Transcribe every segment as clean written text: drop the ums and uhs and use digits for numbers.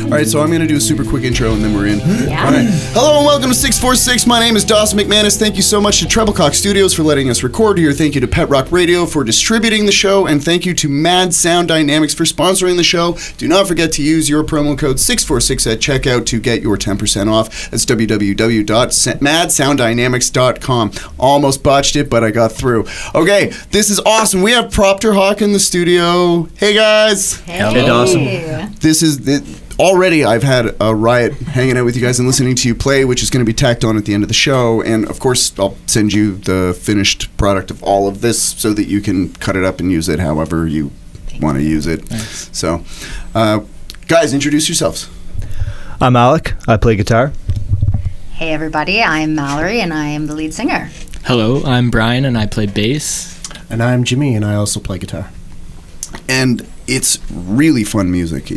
All right, so I'm going to do a super quick intro and then we're in. Yeah. All right. Hello and welcome to 646. My name is Dawson McManus. Thank you so much to Treblecock Studios for letting us record here. Thank you to Pet Rock Radio for distributing the show. And thank you to Mad Sound Dynamics for sponsoring the show. Do not forget to use your promo code 646 at checkout to get your 10% off. That's www.madsounddynamics.com. Almost botched it, but I got through. Okay, this is awesome. We have Propter Hawk in the studio. Hey, guys. Hey, Dawson. This is it. Already I've had a riot hanging out with you guys and listening to you play, which is going to be tacked on at the end of the show. And of course, I'll send you the finished product of all of this so that you can cut it up and use it however you want to use it. Nice. So, guys, introduce yourselves. I'm Alec. I play guitar. Hey everybody, I'm Mallory and I am the lead singer. Hello, I'm Brian and I play bass. And I'm Jimmy, and I also play guitar. And it's really fun music.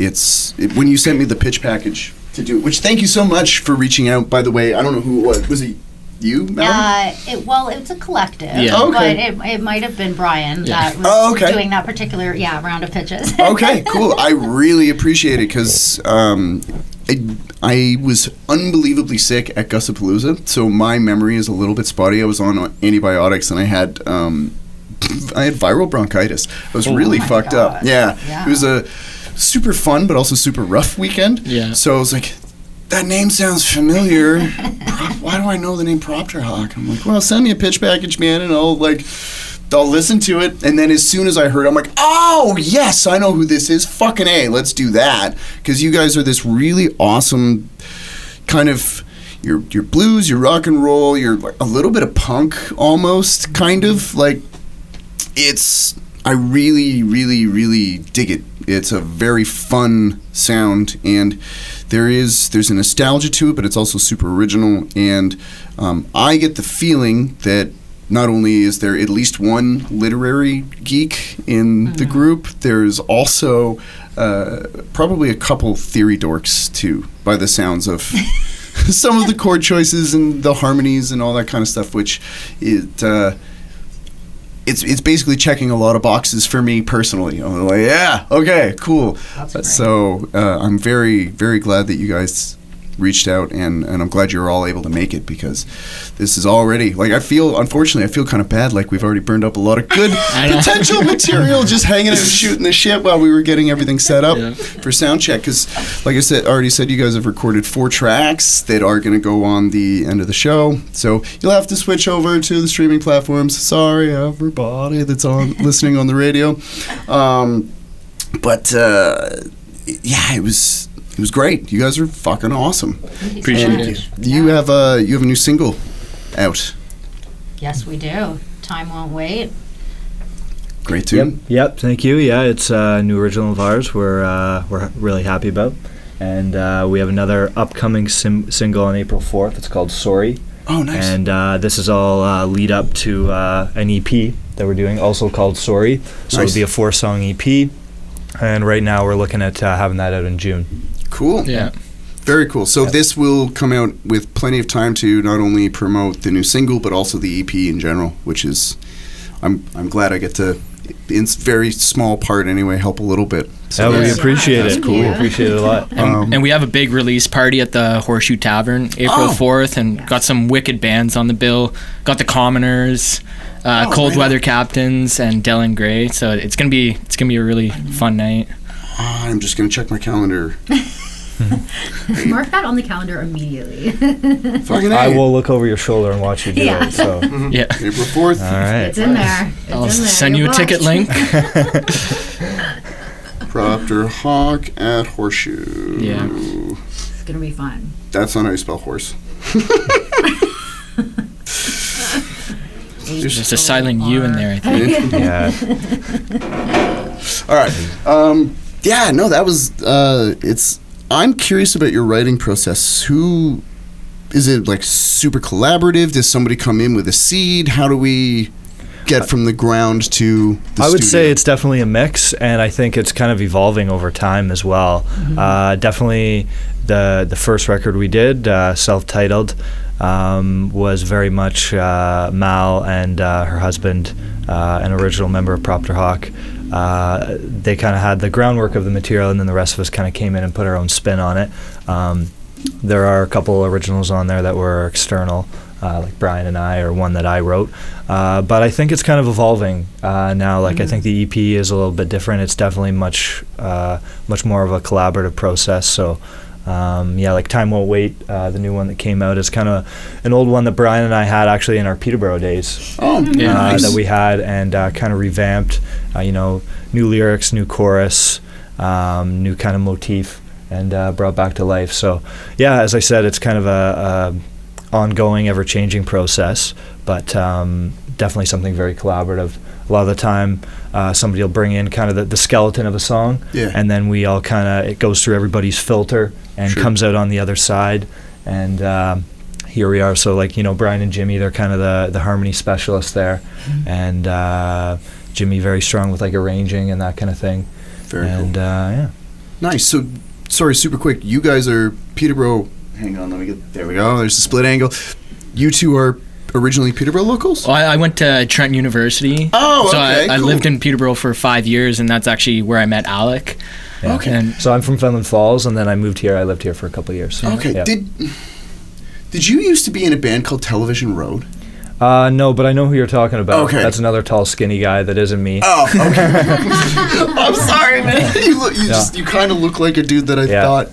When you sent me the pitch package to do it, which thank you so much for reaching out, by the way. I don't know who it was. Was it you, Mallory? It's a collective, Yeah. Okay. but it might have been Brian Yeah. that was doing that particular round of pitches. Okay, cool. I really appreciate it because I was unbelievably sick at Gusapalooza, so my memory is a little bit spotty. I was on antibiotics and I had viral bronchitis. I was really fucked up. Yeah. It was a super fun but also super rough weekend. Yeah. So I was like, that name sounds familiar. Why do I know the name Propter Hawk? I'm like, well, send me a pitch package, man, and I'll listen to it. And then as soon as I heard it, I'm like, oh, yes, I know who this is. Fucking A, let's do that. Because you guys are this really awesome kind of, your blues, your rock and roll, you're like a little bit of punk almost, kind of. Like, I really, really, really dig it. It's a very fun sound, and there's a nostalgia to it, but it's also super original. And I get the feeling that not only is there at least one literary geek in the group, there's also probably a couple theory dorks too, by the sounds of some of the chord choices and the harmonies and all that kind of stuff, which it's basically checking a lot of boxes for me personally. I'm like, yeah, okay, cool. So I'm very, very glad that you guys reached out, and I'm glad you're all able to make it, because this is already, like, unfortunately, I feel kind of bad, like we've already burned up a lot of good potential material just hanging out and shooting the shit while we were getting everything set up for sound check, because, like I already said, you guys have recorded 4 tracks that are going to go on the end of the show, so you'll have to switch over to the streaming platforms. Sorry, everybody that's listening on the radio. It was great. You guys are fucking awesome. Appreciate it. You have a new single out. Yes, we do. Time Won't Wait. Great tune. Yep. Thank you. Yeah, it's a new original of ours. We're really happy about, and we have another upcoming single on April 4th. It's called Sorry. Oh, nice. And this is all lead up to an EP that we're doing, also called Sorry. So Nice. it'll be a 4-song EP, and right now we're looking at having that out in June. Cool. Yeah. Very cool. So this will come out with plenty of time to not only promote the new single, but also the EP in general, which is, I'm glad I get to, in very small part anyway, help a little bit. So we appreciate that's it. cool. We appreciate it a lot. And we have a big release party at the Horseshoe Tavern April 4th, and got some wicked bands on the bill. Got the Commoners, Cold Weather Captains, and Dylan Gray. So it's gonna be a really fun night. I'm just going to check my calendar. Mark that on the calendar immediately. Fucking I A. will look over your shoulder and watch you do Yeah. it. So, Yeah. April 4th. all right. It's in there. I'll send you a ticket link. Propter Hawk at Horseshoe. Yeah. It's going to be fun. That's not how you spell horse. There's just a silent U in there, I think. Yeah. All right. That was, I'm curious about your writing process. Who, is it like super collaborative? Does somebody come in with a seed? How do we get from the ground to the I would studio? say it's definitely a mix, and I think it's kind of evolving over time as well. Definitely the first record we did, self-titled, was very much Mal and her husband, an original member of Propter Hawk, they kind of had the groundwork of the material, and then the rest of us kind of came in and put our own spin on it. There are a couple originals on there that were external, like Brian and I, or one that I wrote. But I think it's kind of evolving now. Like I think the EP is a little bit different. It's definitely much more of a collaborative process. So like Time Won't Wait, the new one that came out, is kind of an old one that Brian and I had actually in our Peterborough days. Oh, nice. That we had, and kind of revamped. New lyrics, new chorus, new kind of motif, and brought back to life. So yeah, as I said, it's kind of a ongoing, ever-changing process, but definitely something very collaborative. A lot of the time, somebody will bring in kind of the skeleton of a song, and then we all it goes through everybody's filter and comes out on the other side, and here we are. So Brian and Jimmy, they're kind of the harmony specialists there, and Jimmy very strong with arranging and that kind of thing. Very cool. Yeah. Nice. So, sorry, super quick. You guys are Peterborough. Hang on, there we go. There's the split angle. You two are originally Peterborough locals? Well, I went to Trent University. Oh, so okay, I cool. lived in Peterborough for 5 years, and that's actually where I met Alec. Yeah. Okay. And So I'm from Fenland Falls, and then I moved here. I lived here for a couple of years. Okay. Yeah. Did you used to be in a band called Television Road? No, but I know who you're talking about. Okay. That's another tall, skinny guy that isn't me. Oh, okay. I'm sorry, man. You kind of look like a dude that I thought.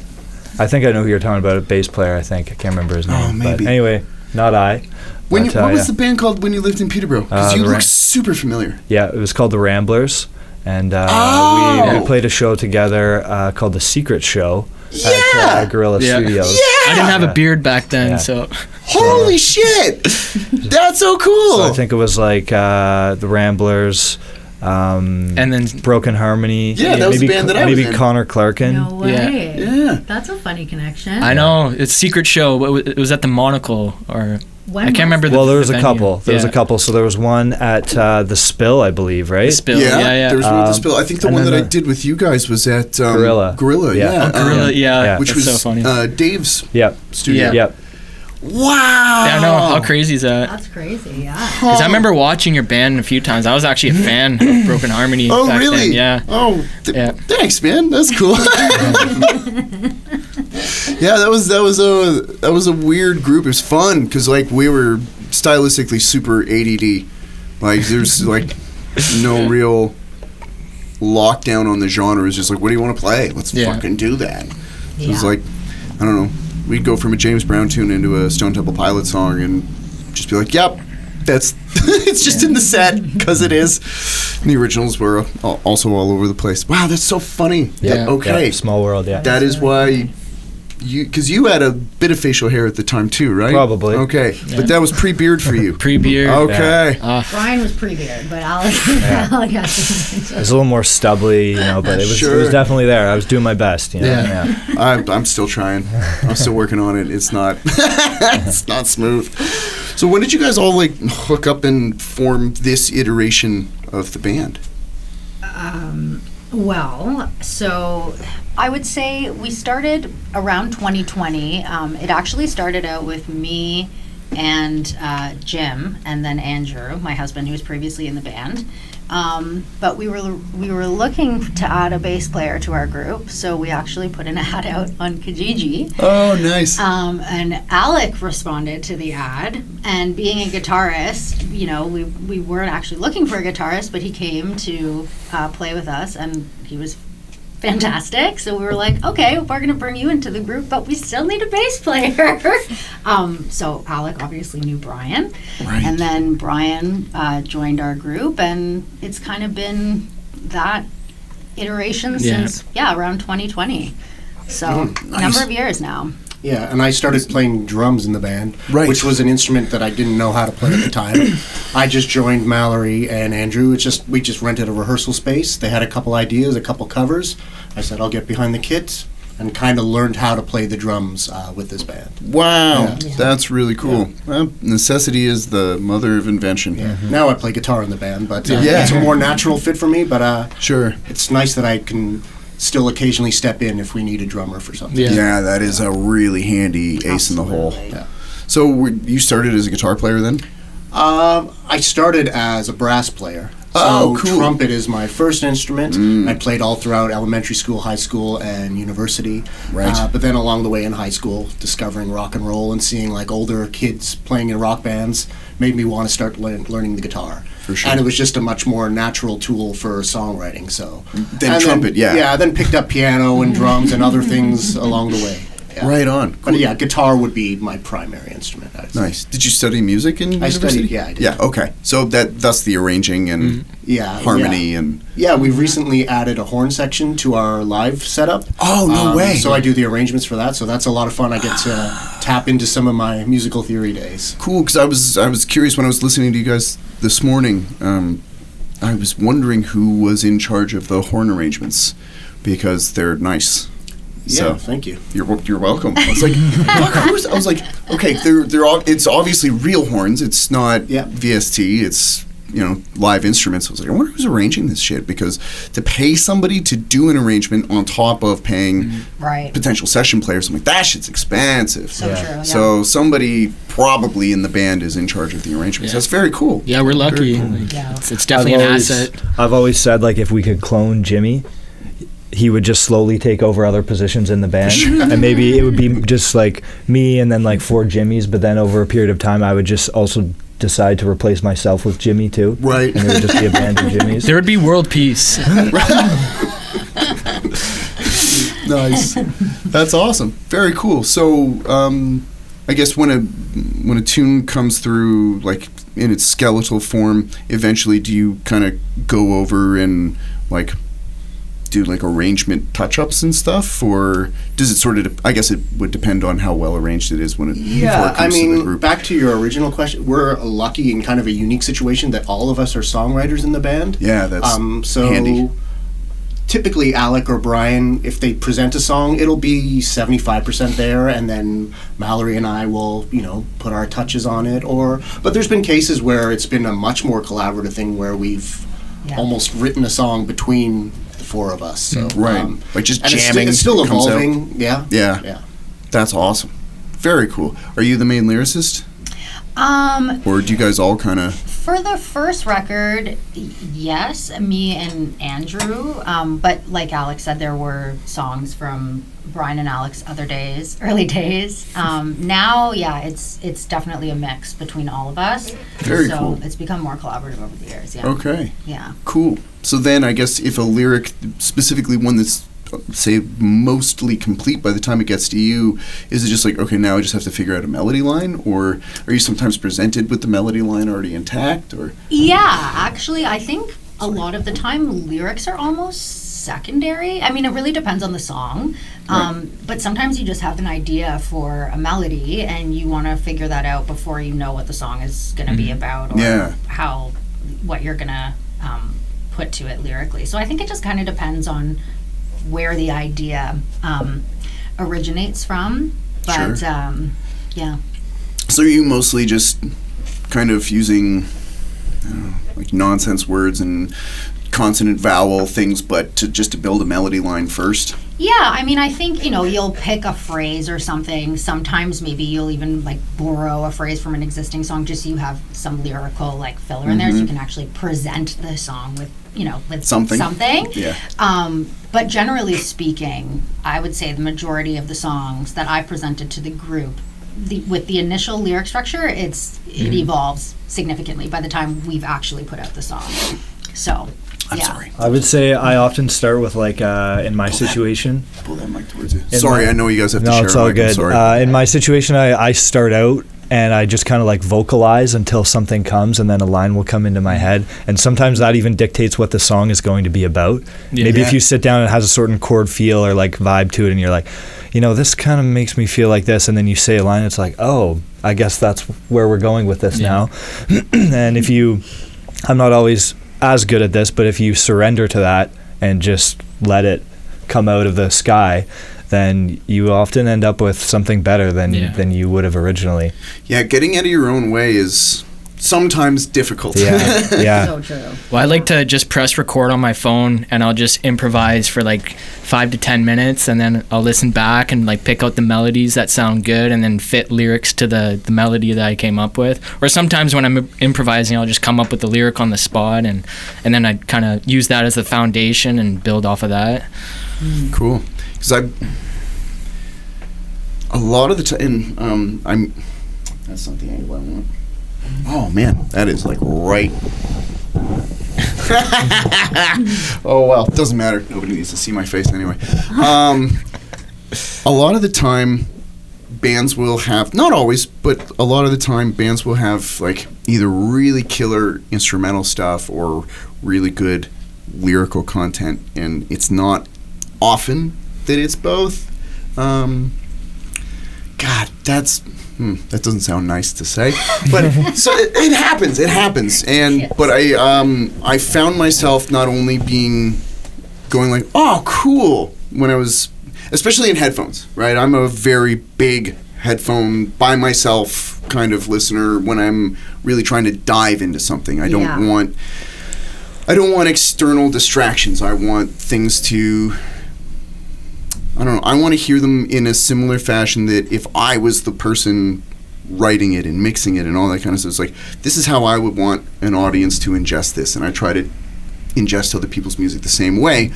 I think I know who you're talking about. A bass player, I think. I can't remember his name. Oh, maybe. But anyway, not I. What was the band called when you lived in Peterborough? Because you look super familiar. Yeah, it was called The Ramblers. And we played a show together called The Secret Show at Gorilla Studios. Yeah! I didn't have a beard back then, so... Holy shit! That's so cool! So I think it was The Ramblers... and then Broken Harmony. Yeah, that was the band that I was maybe in. Connor Clarkin. No way. Yeah. That's a funny connection. I know, it's Secret Show. It was at the Monocle, or... When I can't remember Well, there was the a venue. couple. There was a couple. So there was one at the Spill, I believe, right? The Spill, yeah. There was one with the Spill. I think the and one then that I did with you guys was at Gorilla. Gorilla, yeah. Gorilla, yeah. Which That's was so funny. Dave's Yep. studio. Yep. Wow! Yeah, I know. How crazy is that? That's crazy, yeah. Because I remember watching your band a few times. I was actually a fan of Broken Harmony. Oh, back really? Then. Yeah. Oh, Yeah. thanks, man. That's cool. Yeah, that was a weird group. It was fun because we were stylistically super ADD. There's no real lockdown on the genre. It was just what do you want to play? Let's fucking do that. It was I don't know. We'd go from a James Brown tune into a Stone Temple Pilots song and just be yep, that's it's just in the set because it is. And the originals were also all over the place. Wow, that's so funny. Yeah. Okay. Yeah, Small World, yeah. That is why because you had a bit of facial hair at the time too, right? Probably. Okay, but that was pre-beard for you. Pre-beard. Okay. Brian was pre-beard, but Alec has It was a little more stubbly, but it was definitely there. I was doing my best, Yeah. I'm still trying. I'm still working on it. It's not it's not smooth. So when did you guys all hook up and form this iteration of the band? Well, so I would say we started around 2020. It actually started out with me and Jim, and then Andrew, my husband, who was previously in the band. But we were looking to add a bass player to our group, so we actually put an ad out on Kijiji. Oh, nice. And Alec responded to the ad, and being a guitarist, we weren't actually looking for a guitarist, but he came to play with us, and he was fantastic. So we were okay, we're going to bring you into the group, but we still need a bass player. So Alec obviously knew Brian. Right. And then Brian joined our group, and it's kind of been that iteration since, around 2020. So nice. number of years now. Yeah, and I started playing drums in the band, Right. which was an instrument that I didn't know how to play at the time. I just joined Mallory and Andrew. We just rented a rehearsal space. They had a couple ideas, a couple covers. I said, I'll get behind the kit, and kind of learned how to play the drums with this band. Wow, Yeah. that's really cool. Well, necessity is the mother of invention. Yeah. Now I play guitar in the band, but Yeah. it's a more natural fit for me, but Sure. it's nice that I can still occasionally step in if we need a drummer for something. Yeah. Yeah, that is a really handy ace in the hole. Yeah. So you started as a guitar player then? I started as a brass player. Oh, So cool. trumpet is my first instrument. I played all throughout elementary school, high school, and university. Right. But then along the way in high school, discovering rock and roll and seeing like older kids playing in rock bands made me want to start learning the guitar. For sure. And it was just a much more natural tool for songwriting. So Then trumpet, yeah. Yeah, then picked up piano and drums and other things along the way. Yeah. Right on. But yeah, guitar would be my primary instrument. I'd say. Nice. Did you study music in university? studied, yeah, I did. Yeah, okay. So thus the arranging and Yeah, harmony yeah. and... Yeah, we've recently added a horn section to our live setup. Oh, no way. So I do the arrangements for that, so that's a lot of fun. I get to tap into some of my musical theory days. Cool, because I was curious when I was listening to you guys this morning. I was wondering who was in charge of the horn arrangements, because they're nice. Yeah, So thank you. you're welcome. I was like, I was like, okay, they're all, it's obviously real horns. It's not Yeah. VST. It's live instruments. I was like, I wonder who's arranging this shit, because to pay somebody to do an arrangement on top of paying Right. potential session players, I'm like, that shit's expensive. So true. Yeah. So somebody probably in the band is in charge of the arrangements. Yeah. That's very cool. Yeah, we're lucky. Very cool. Like, Yeah. it's definitely an asset. I've always said, like, if we could clone Jimmy, he would just slowly take over other positions in the band, and maybe it would be just like me and then like 4 Jimmys, but then over a period of time I would just also decide to replace myself with Jimmy too. Right. And it would just be a band of Jimmys. There would be world peace. Nice. That's awesome. Very cool. So, I guess when a tune comes through, like in its skeletal form, eventually, do you kind of go over and like do like arrangement touch-ups and stuff, or does it sort of? I guess it would depend on how well arranged it is when it before Yeah, it I comes to the mean, group. back to your original question, we're lucky in kind of a unique situation that all of us are songwriters in the band. Yeah, that's So handy. typically Alec or Brian, if they present a song, it'll be 75% there, and then Mallory and I will, put our touches on it. But there's been cases where it's been a much more collaborative thing where we've Yeah. almost written a song between the 4 of us. So, Right. Like just and jamming. It's still it comes out. evolving. Yeah. Yeah. Yeah. That's awesome. Very cool. Are you the main lyricist, or do you guys all kind of? For the first record, yes, me and Andrew. But like Alex said, there were songs from Brian and Alex early days. Now, yeah, it's definitely a mix between all of us. Very so cool. it's become more collaborative over the years. Yeah. Okay. Yeah. Cool. So then I guess if a lyric, specifically one that's, say, mostly complete by the time it gets to you, is it just like, okay, now I just have to figure out a melody line? Or are you sometimes presented with the melody line already intact? Or Yeah, actually, I think a lot of the time lyrics are almost secondary. I mean, it really depends on the song. But sometimes you just have an idea for a melody and you want to figure that out before you know what the song is going to be about or Yeah. what you're going to put to it lyrically. So I think it just kind of depends on where the idea originates from. But Sure. yeah. so are you mostly just kind of using, I don't know, like nonsense words and consonant vowel things, but just to build a melody line first? Yeah, I mean, I think, you'll pick a phrase or something. Sometimes maybe you'll even like borrow a phrase from an existing song just so you have some lyrical like filler in there so you can actually present the song with, with Something. Yeah. But generally speaking, I would say the majority of the songs that I presented to the group, with the initial lyric structure, it evolves significantly by the time we've actually put out the song. So, I'm yeah. sorry. I would say I often start with like in my situation. Pull that mic towards you. In Sorry, my- I know you guys have to No, share it's a all mic. I'm good. sorry. In my situation, I start out and I just kind of like vocalize until something comes, and then a line will come into my head. And sometimes that even dictates what the song is going to be about. Yeah. Maybe if Yeah. you sit down and it has a certain chord feel or like vibe to it, and you're like, this kind of makes me feel like this, and then you say a line, it's like, oh, I guess that's where we're going with this now. And I'm not always as good at this, but if you surrender to that and just let it come out of the sky, then you often end up with something better than you would have originally. Yeah, getting out of your own way is sometimes difficult. Yeah, yeah. So true. Well, I like to just press record on my phone and I'll just improvise for like 5 to 10 minutes, and then I'll listen back and like pick out the melodies that sound good and then fit lyrics to the melody that I came up with. Or sometimes when I'm improvising, I'll just come up with the lyric on the spot, and then I kind of use that as the foundation and build off of that. Cool. Because a lot of the time, that's not the angle I want. Oh man, that is like right. Oh well, doesn't matter. Nobody needs to see my face anyway. A lot of the time, bands will have, not always, but a lot of the time, bands will have like either really killer instrumental stuff or really good lyrical content, and it's not often that it's both. God, that doesn't sound nice to say, but so it happens. It happens, and Yes. but I found myself not only going like, oh, cool, when I was, especially in headphones, right? I'm a very big headphone by myself kind of listener when I'm really trying to dive into something. I don't want external distractions. I want things to, I don't know, I want to hear them in a similar fashion that if I was the person writing it and mixing it and all that kind of stuff, it's like, this is how I would want an audience to ingest this, and I try to ingest other people's music the same way.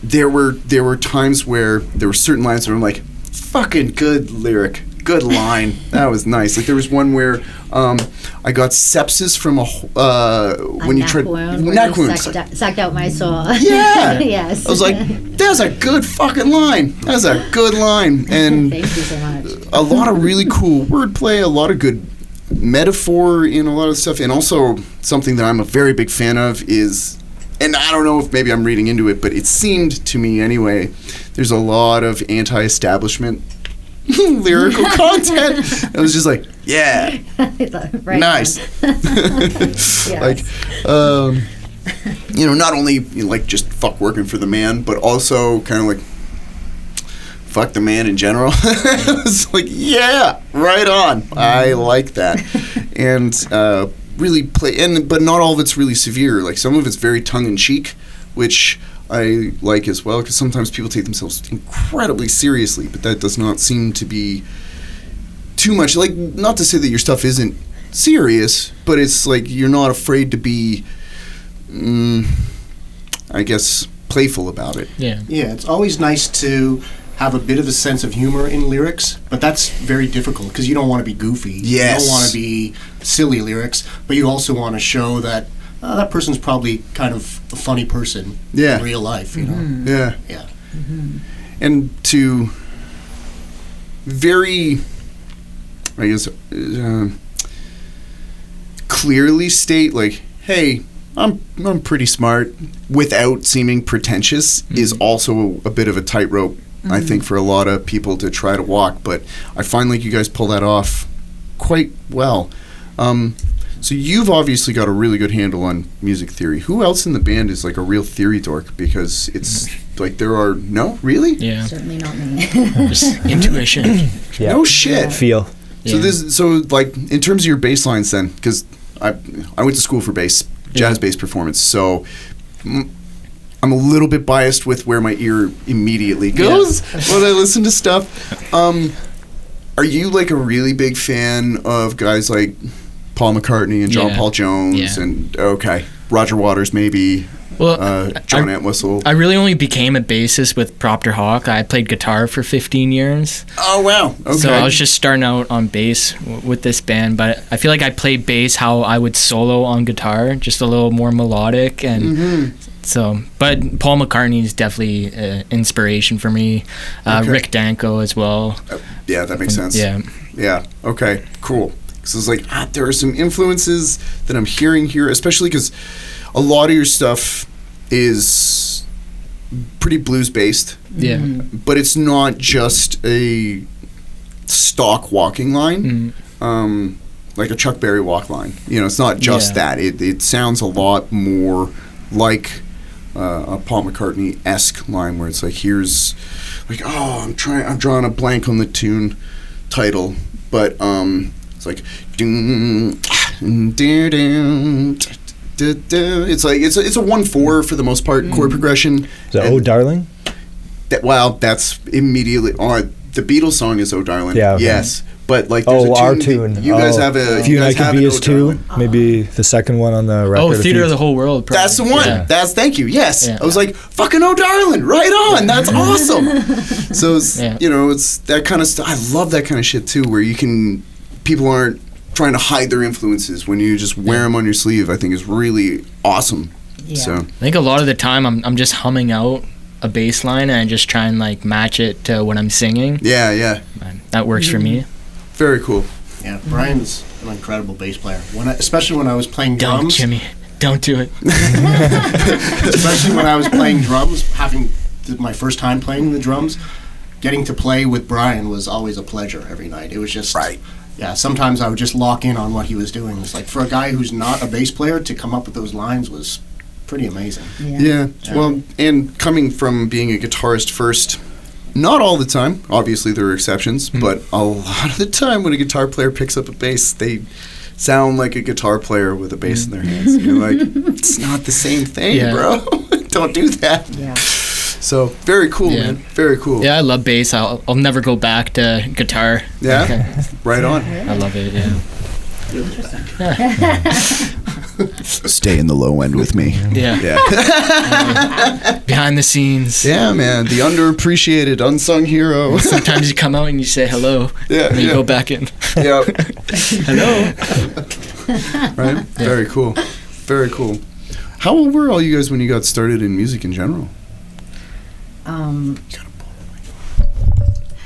There were times where there were certain lines where I'm like, fucking good lyric, good line, that was nice. Like there was one where I got sepsis from when you tried neck wound. Sucked out my soul. Yeah. Yes. I was like, that's a good fucking line. That's a good line. And Thank you so much. a lot of really cool wordplay, a lot of good metaphor in a lot of stuff, and also something that I'm a very big fan of is, and I don't know if maybe I'm reading into it, but it seemed to me anyway, there's a lot of anti-establishment lyrical content. I was just like, yeah, Right. nice. Yes. Like, not only like just fuck working for the man, but also kind of like fuck the man in general. It's like, yeah, right on. I like that. And really play, but not all of it's really severe. Like some of it's very tongue-in-cheek, which I like as well, because sometimes people take themselves incredibly seriously, but that does not seem to be too much. Like, not to say that your stuff isn't serious, but it's like you're not afraid to be, I guess, playful about it. Yeah. Yeah, it's always nice to have a bit of a sense of humor in lyrics, but that's very difficult because you don't want to be goofy. Yes. You don't want to be silly lyrics, but you also want to show that that person's probably kind of a funny person in real life, you know? Yeah. Yeah. And to very, I guess, clearly state, like, hey, I'm pretty smart, without seeming pretentious, is also a bit of a tightrope, I think, for a lot of people to try to walk. But I find like you guys pull that off quite well. So you've obviously got a really good handle on music theory. Who else in the band is like a real theory dork? Because it's like there are, no? Really? Yeah. Certainly not me. Just intuition. Yeah. No shit. Feel. So like in terms of your bass lines then, because I went to school for bass, jazz bass performance, so I'm a little bit biased with where my ear immediately goes when I listen to stuff. Are you like a really big fan of guys like Paul McCartney and John Paul Jones and Roger Waters maybe? Well, John Entwistle. I really only became a bassist with Propter Hawk. I played guitar for 15 years. Oh, wow. Okay. So I was just starting out on bass with this band, but I feel like I play bass how I would solo on guitar, just a little more melodic. And so, but Paul McCartney is definitely inspiration for me. Rick Danko as well. Yeah, that makes sense. Yeah. Yeah. Okay, cool. So it's like, there are some influences that I'm hearing here, especially because a lot of your stuff is pretty blues-based. Yeah. But it's not just a stock walking line, like a Chuck Berry walk line. It's not just that. It sounds a lot more like a Paul McCartney-esque line where it's like, here's like, I'm drawing a blank on the tune title, but it's like, and It's like it's a 1/4 for the most part chord progression. Is that Oh Darling? That's immediately on the Beatles song is Oh Darling. Yeah. Okay. Yes. But like there's a our tune. tune. You guys have a. If You and I Could Be As Two, Darling. maybe the second one on the record. Oh, Theater of the Whole World. Probably. That's the one. Yeah. Thank you. Yes. Yeah. I was like, fucking Oh Darling, right on. That's awesome. So it's, Yeah. it's that kind of stuff. I love that kind of shit too, where people aren't trying to hide their influences when you just wear them on your sleeve. I think is really awesome. Yeah. So I think a lot of the time I'm just humming out a bass line and I just try and like match it to when I'm singing. yeah, And that works for me. very cool. Yeah, Brian's an incredible bass player. Especially when I was playing Don't, drums. Jimmy. Don't do it. Especially when I was playing drums, having my first time playing the drums, getting to play with Brian was always a pleasure every night. It was just Right. Yeah, sometimes I would just lock in on what he was doing. It's like for a guy who's not a bass player to come up with those lines was pretty amazing. Yeah. Well, and coming from being a guitarist first, not all the time. Obviously, there are exceptions, but a lot of the time when a guitar player picks up a bass, they sound like a guitar player with a bass in their hands. And you're like, it's not the same thing, Yeah. bro. Don't do that. Yeah. So very cool, Yeah. man. Very cool. Yeah, I love bass. I'll never go back to guitar. Yeah? Right on. I love it, yeah. Stay in the low end with me. Yeah. Yeah. Behind the scenes. Yeah, man. The underappreciated, unsung hero. Sometimes you come out and you say hello. Yeah, And then you yeah. go back in. Yeah. Hello. Right? Very cool. Very cool. How old were all you guys when you got started in music in general?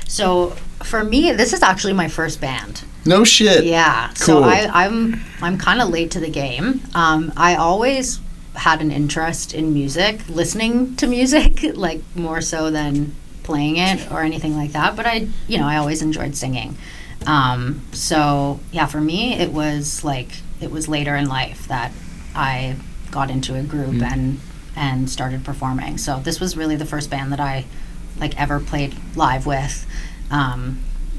So for me, this is actually my first band. No shit. Yeah. Cool. So I'm kind of late to the game. I always had an interest in music, listening to music, like more so than playing it or anything like that. But I always enjoyed singing. So yeah, for me, it was later in life that I got into a group and started performing. So this was really the first band that I ever played live with,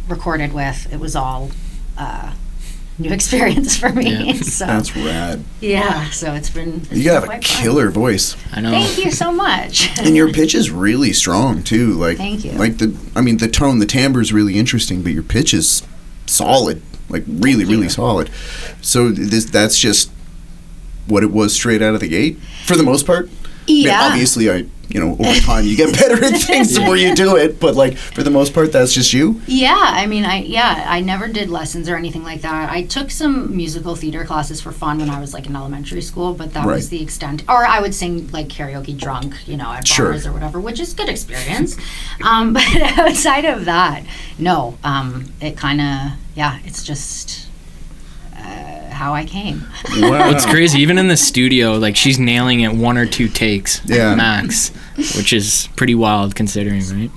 recorded with. It was all new experience for me. Yeah. So That's rad. yeah, so it's been You have a quite fun. killer voice. I know. Thank you so much. And your pitch is really strong too. Like Thank you. Like the tone, the timbre is really interesting, but your pitch is solid. Like really, Thank you. really solid. So that's just what it was straight out of the gate for the most part. Yeah. I mean, obviously, over time you get better at things the more you do it. But like for the most part, that's just you. Yeah, I mean, I never did lessons or anything like that. I took some musical theater classes for fun when I was in elementary school, but that Right. was the extent. Or I would sing karaoke drunk, at Sure. bars or whatever, which is good experience. But outside of that, no. It kind of, it's just how I came. Wow. What's crazy, even in the studio, she's nailing it 1 or 2 takes Yeah. max, which is pretty wild considering, right?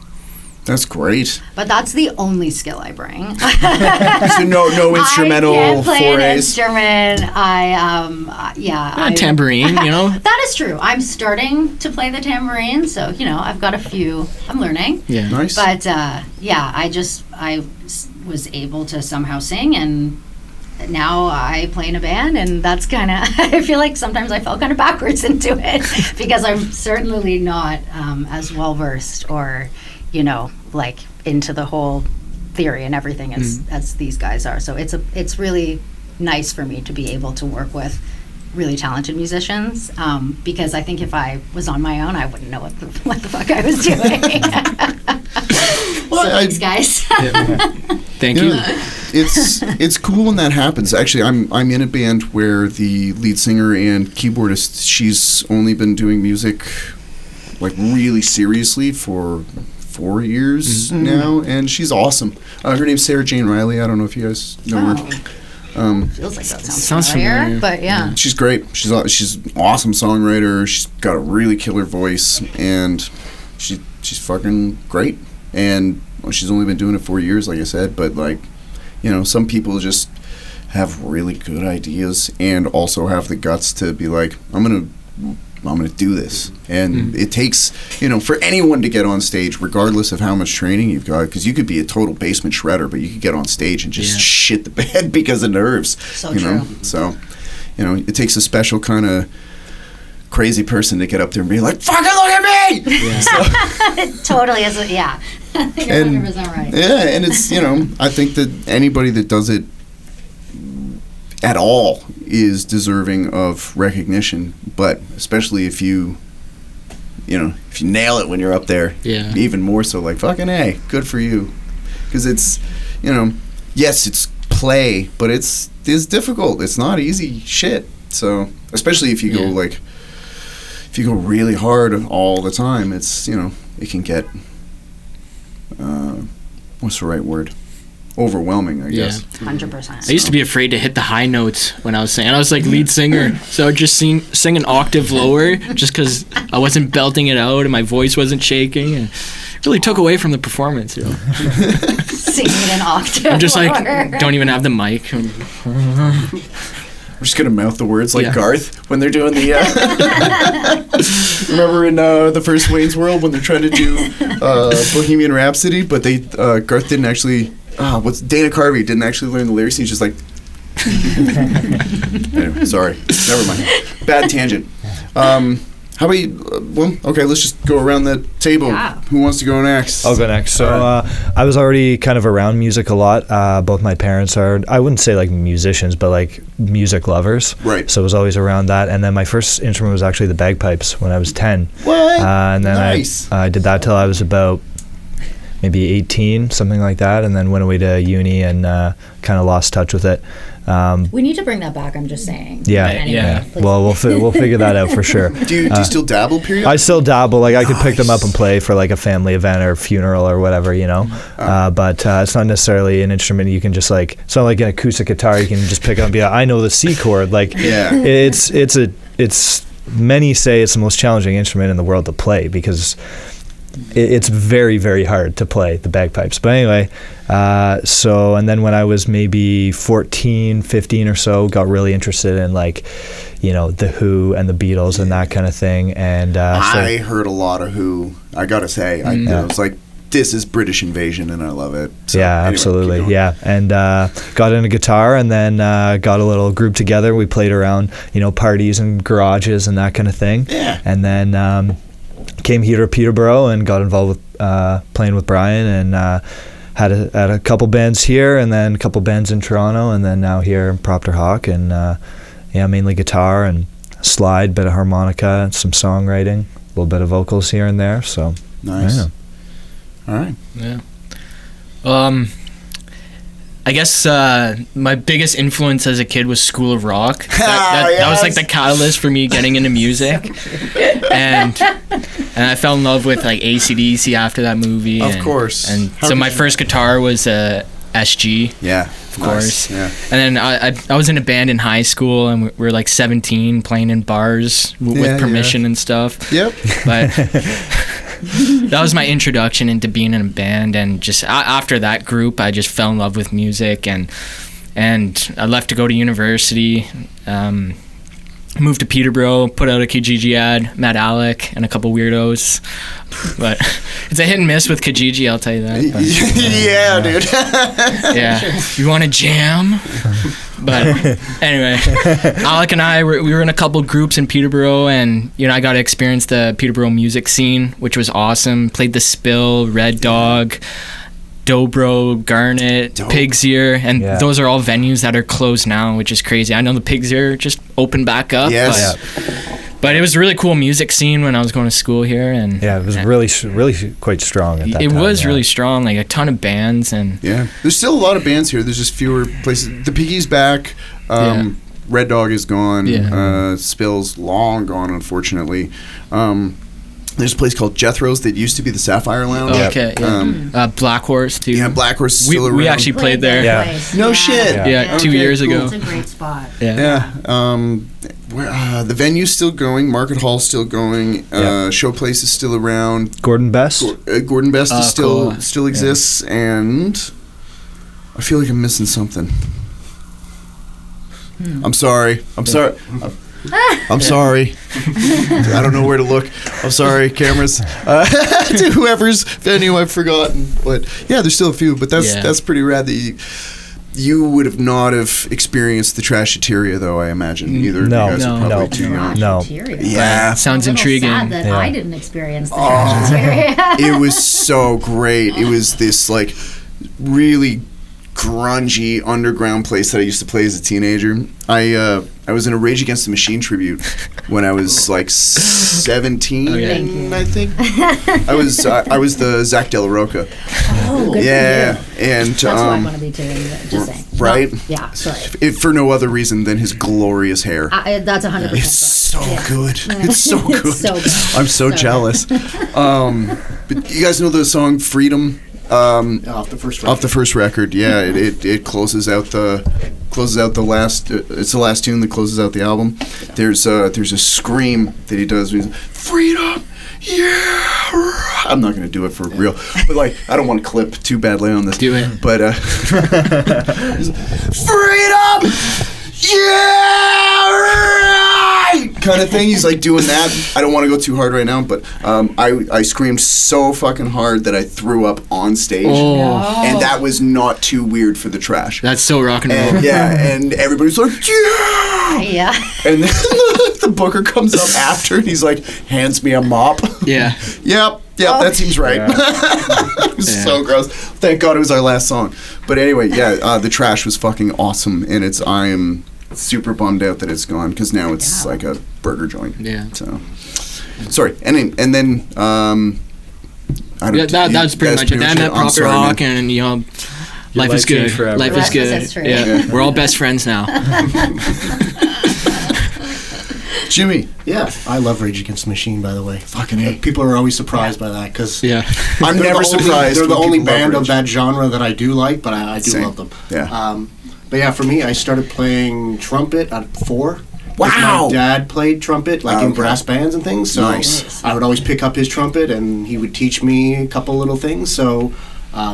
That's great. But that's the only skill I bring. So no instrumental I can't play an forays. instrument. A tambourine, That is true. I'm starting to play the tambourine, so I've got a few. I'm learning, Yeah. Nice. but I was able to somehow sing, and now I play in a band, and that's kind of. I feel like sometimes I fell kind of backwards into it because I'm certainly not as well versed or into the whole theory and everything as these guys are. So it's really nice for me to be able to work with really talented musicians, because I think if I was on my own, I wouldn't know what the fuck I was doing. Well, So thanks, guys. Thank you. It's cool when that happens. Actually, I'm in a band where the lead singer and keyboardist, she's only been doing music really seriously for 4 years now, and she's awesome. Her name's Sarah Jane Riley. I don't know if you guys know her. Feels like that sounds Sounds familiar, familiar. but yeah. She's great. She's an awesome songwriter. She's got a really killer voice, and she's fucking great. And she's only been doing it 4 years, like I said. But some people just have really good ideas and also have the guts to be like, I'm gonna to do this. And it takes, for anyone to get on stage, regardless of how much training you've got, because you could be a total basement shredder, but you could get on stage and just shit the bed because of nerves. So true. So, it takes a special kind of crazy person to get up there and be like, fucking look at me! It totally is. Yeah. You're 100% right. Yeah, and it's, I think that anybody that does it at all is deserving of recognition, but especially if you nail it when you're up there, even more so, like, fucking A, good for you. Because it's, yes, it's play, but it's difficult. It's not easy shit. So, especially if you go, if you go really hard all the time, it's, it can get, what's the right word? Overwhelming, I guess. 100%. I used to be afraid to hit the high notes when I was singing. I was like lead singer, so I would just sing an octave lower just because I wasn't belting it out and my voice wasn't shaking. And it really took away from the performance. Singing an octave I'm just lower. like, don't even have the mic. We're just gonna mouth the words like Garth when they're doing the. Remember in the first Wayne's World when they're trying to do Bohemian Rhapsody, but Garth didn't actually. Dana Carvey didn't actually learn the lyrics. He's just like. Anyway, sorry, never mind. Bad tangent. How about you? Okay, let's just go around the table. Yeah. Who wants to go next? I'll go next. So I was already kind of around music a lot. Both my parents are, I wouldn't say like musicians, but like music lovers. Right. So I was always around that. And then my first instrument was actually the bagpipes when I was 10. What? And then Nice. I did that till I was about maybe 18, something like that, and then went away to uni and kind of lost touch with it. We need to bring that back, I'm just saying. Yeah, Anyway, yeah. please. Well, we'll figure that out for sure. Do you still dabble periodically? I still dabble. Like I could pick them up and play for like a family event or funeral or whatever, but it's not necessarily an instrument you can just like. It's not like an acoustic guitar you can just pick up and be like, I know the C chord. Like, it's many say it's the most challenging instrument in the world to play because it's very, very hard to play the bagpipes. But anyway, and then when I was maybe 14, 15 or so, got really interested in like, the Who and the Beatles and that kind of thing. And I heard a lot of Who. I gotta say, I was like, this is British Invasion, and I love it. So, yeah, anyway, absolutely. keep going. Yeah, and got into guitar, and then got a little group together. We played around, parties and garages and that kind of thing. Yeah. And then came here to Peterborough and got involved with playing with Brian, and had a couple bands here, and then a couple bands in Toronto, and then now here in Propter Hawk, and mainly guitar and slide, bit of harmonica, some songwriting, a little bit of vocals here and there. So Nice. Yeah. All right. Yeah. I guess my biggest influence as a kid was School of Rock. That was like the catalyst for me getting into music, and I fell in love with like AC/DC after that movie. Of course. And How so could my you- first guitar was a SG. Yeah. Of course. Yeah. And then I was in a band in high school, and we were like 17 playing in bars with permission and stuff. Yep. But that was my introduction into being in a band, and just after that group I just fell in love with music, and I left to go to university, moved to Peterborough, put out a Kijiji ad, met Alec and a couple weirdos, but it's a hit and miss with Kijiji, I'll tell you that. But, Yeah, dude. yeah, you want to jam? But anyway, Alec and I we were in a couple groups in Peterborough, and I got to experience the Peterborough music scene, which was awesome. Played the Spill, Red Dog, Dobro, Garnet, Dope. Pig's Ear, and Yeah. those are all venues that are closed now, which is crazy. I know the Pig's Ear just opened back up. Yes. But it was a really cool music scene when I was going to school here, and Yeah, it was really quite strong at that time. it was yeah. really strong, like a ton of bands, and Yeah. There's still a lot of bands here. There's just fewer places. The Piggy's back. Yeah. Red Dog is gone. Yeah. Spill's long gone, unfortunately. There's a place called Jethro's that used to be the Sapphire Lounge. okay, yeah. Black Horse too. Yeah, Black Horse is still around. we actually played there. Yeah. Place. No shit. Yeah, 2 Okay, years cool. ago. It's a great spot. Yeah. Yeah. The venue's still going. Market Hall's still going. Yeah. Showplace is still around. Gordon Best. Gordon Best is cool. still exists, and I feel like I'm missing something. I'm sorry. I'm sorry. I don't know where to look. I'm sorry, cameras. To whoever's venue I've forgotten. But yeah, there's still a few. But that's pretty rad that you would have not have experienced the Trashateria, though, I imagine. Either No. of you guys are probably too young. No. Trashateria. Yeah. Sounds I'm a little intriguing. sad that Yeah. I didn't experience the Trashateria. It was so great. It was this like really grungy underground place that I used to play as a teenager. I was in a Rage Against the Machine tribute when I was like 17, Oh, yeah. Thank you. I think. I was the Zach De La Roca. Oh, good Yeah, for you. and That's what I want to be too. Just saying. right? No, yeah, sorry. if for no other reason than his glorious hair. That's 100%. It's so good. It's so good. It's so good. I'm so jealous. But you guys know the song "Freedom"? Off the first record. Off the first record, yeah. It closes out the last. It's the last tune that closes out the album. There's a scream that he does. He's, "Freedom, yeah." I'm not gonna do it for real, but like I don't want to clip too badly on this. Do it. But freedom, yeah, right, kind of thing. He's like doing that. I don't want to go too hard right now, but I screamed so fucking hard that I threw up on stage, Oh, and that was not too weird for the Trash. that's so rock and roll. And yeah, and everybody's like, yeah. Yeah. And then the booker comes up after, and he's like, hands me a mop. Yeah. Yep, that seems right. It was so gross. Thank God it was our last song. But anyway, yeah, the Trash was fucking awesome, and I am super bummed out that it's gone because now it's like a burger joint. Yeah. So, sorry, and then I don't. That's pretty much it. Then at Propter Hawk, and life is life good. changed forever. Life is That's good. true. Yeah, we're all best friends now. Jimmy. Yeah, I love Rage Against the Machine, by the way. Fucking A. People are always surprised by that because Yeah. I'm never surprised. They're the when only people love band of Rage. that genre that I do like, but I do Same. love them. Yeah. But yeah, for me, I started playing trumpet at 4. Wow. My dad played trumpet, like in Okay. brass bands and things. So Nice. I would always pick up his trumpet, and he would teach me a couple little things. So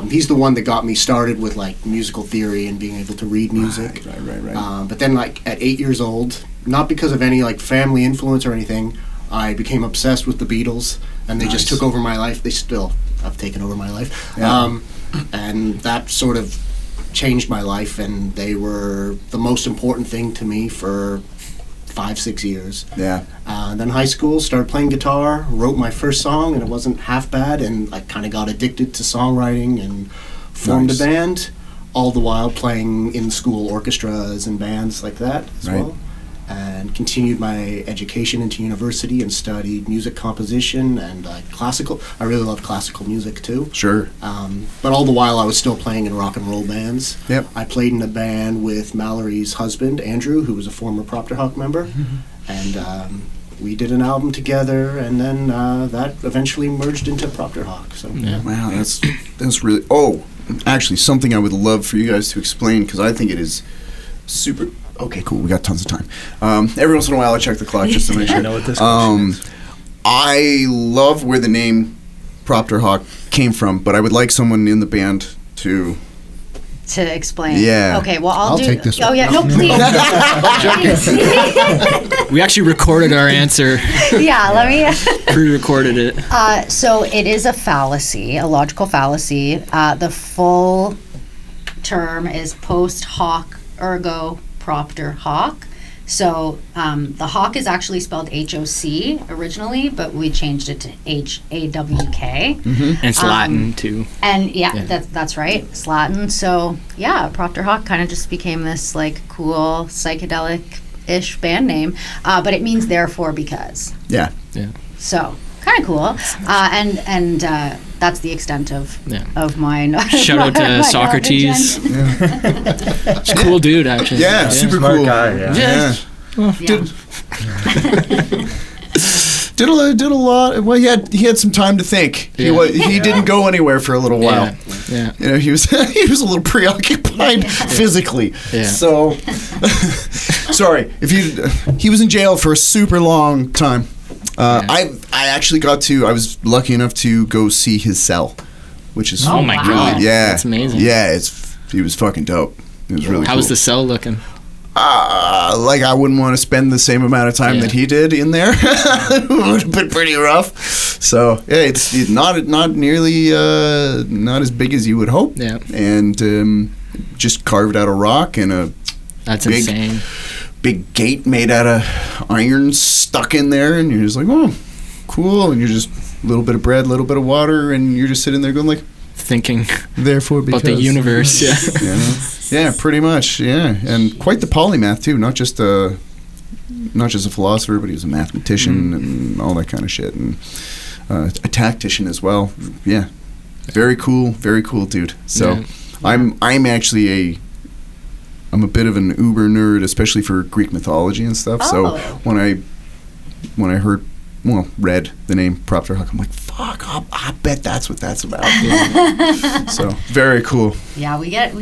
he's the one that got me started with like musical theory and being able to read music. Right. But then, like at 8 years old, not because of any like family influence or anything, I became obsessed with the Beatles, and they just Nice. took over my life. They still have taken over my life, Yeah. and that sort of changed my life. And they were the most important thing to me for 5-6 years. Yeah. Then high school, started playing guitar, wrote my first song, and it wasn't half bad. And I kind of got addicted to songwriting and formed Nice. a band, all the while playing in school orchestras and bands like that as Right. well. And continued my education into university and studied music composition and classical. I really love classical music too. Sure. But all the while I was still playing in rock and roll bands. Yep. I played in a band with Mallory's husband, Andrew, who was a former Propter Hawk member. And we did an album together, and then that eventually merged into Propter Hawk. So Wow, that's really. Oh, actually, something I would love for you guys to explain because I think it is super. Okay, cool. We got tons of time. Every once in a while, I check the clock just to make sure. I know what this question is. I love where the name Propter Hawk came from, but I would like someone in the band to. To explain. Yeah. Okay, well, I'll do. take this Oh, one. yeah, no, please. We actually recorded our answer, Yeah, let me. pre-recorded it. So it is a fallacy, a logical fallacy. The full term is post hoc ergo propter hoc. So the Hawk is actually spelled H-O-C originally, but we changed it to H-A-W-K. And it's Latin too. And Yeah. that's right. It's Latin. So yeah, Propter Hawk kind of just became this like cool psychedelic-ish band name, but it means therefore because. Yeah. Yeah. So kind of cool. And that's the extent of Yeah. my Shout out to my Socrates. knowledge. He's a cool dude, actually. Yeah, super Smart cool. guy, yeah. Yeah. Yeah. Did a lot. Well, he had some time to think. Yeah. He didn't go anywhere for a little while. Yeah. You know, he was he was a little preoccupied physically. Yeah. So sorry if he was in jail for a super long time. I actually I was lucky enough to go see his cell, which is Oh my wow. god. yeah, That's amazing. Yeah, he was fucking dope. It was really How cool. was the cell looking? like I wouldn't want to spend the same amount of time that he did in there. It would have been pretty rough. So yeah, it's not nearly not as big as you would hope. Yeah. And just carved out of rock and That's big, insane. big gate made out of iron stuck in there, and you're just like, oh, cool. And you're just a little bit of bread, a little bit of water, and you're just sitting there going like, Thinking therefore because about the universe. Yeah. you know? Yeah, pretty much. Yeah, and quite the polymath too. Not just a philosopher, but he was a mathematician and all that kind of shit, and a tactician as well. Yeah, very cool dude. So I'm actually I'm a bit of an uber nerd, especially for Greek mythology and stuff. So when I heard, read the name Propter Hawk, I'm like, fuck, I bet that's what that's about. So very cool. Yeah, we get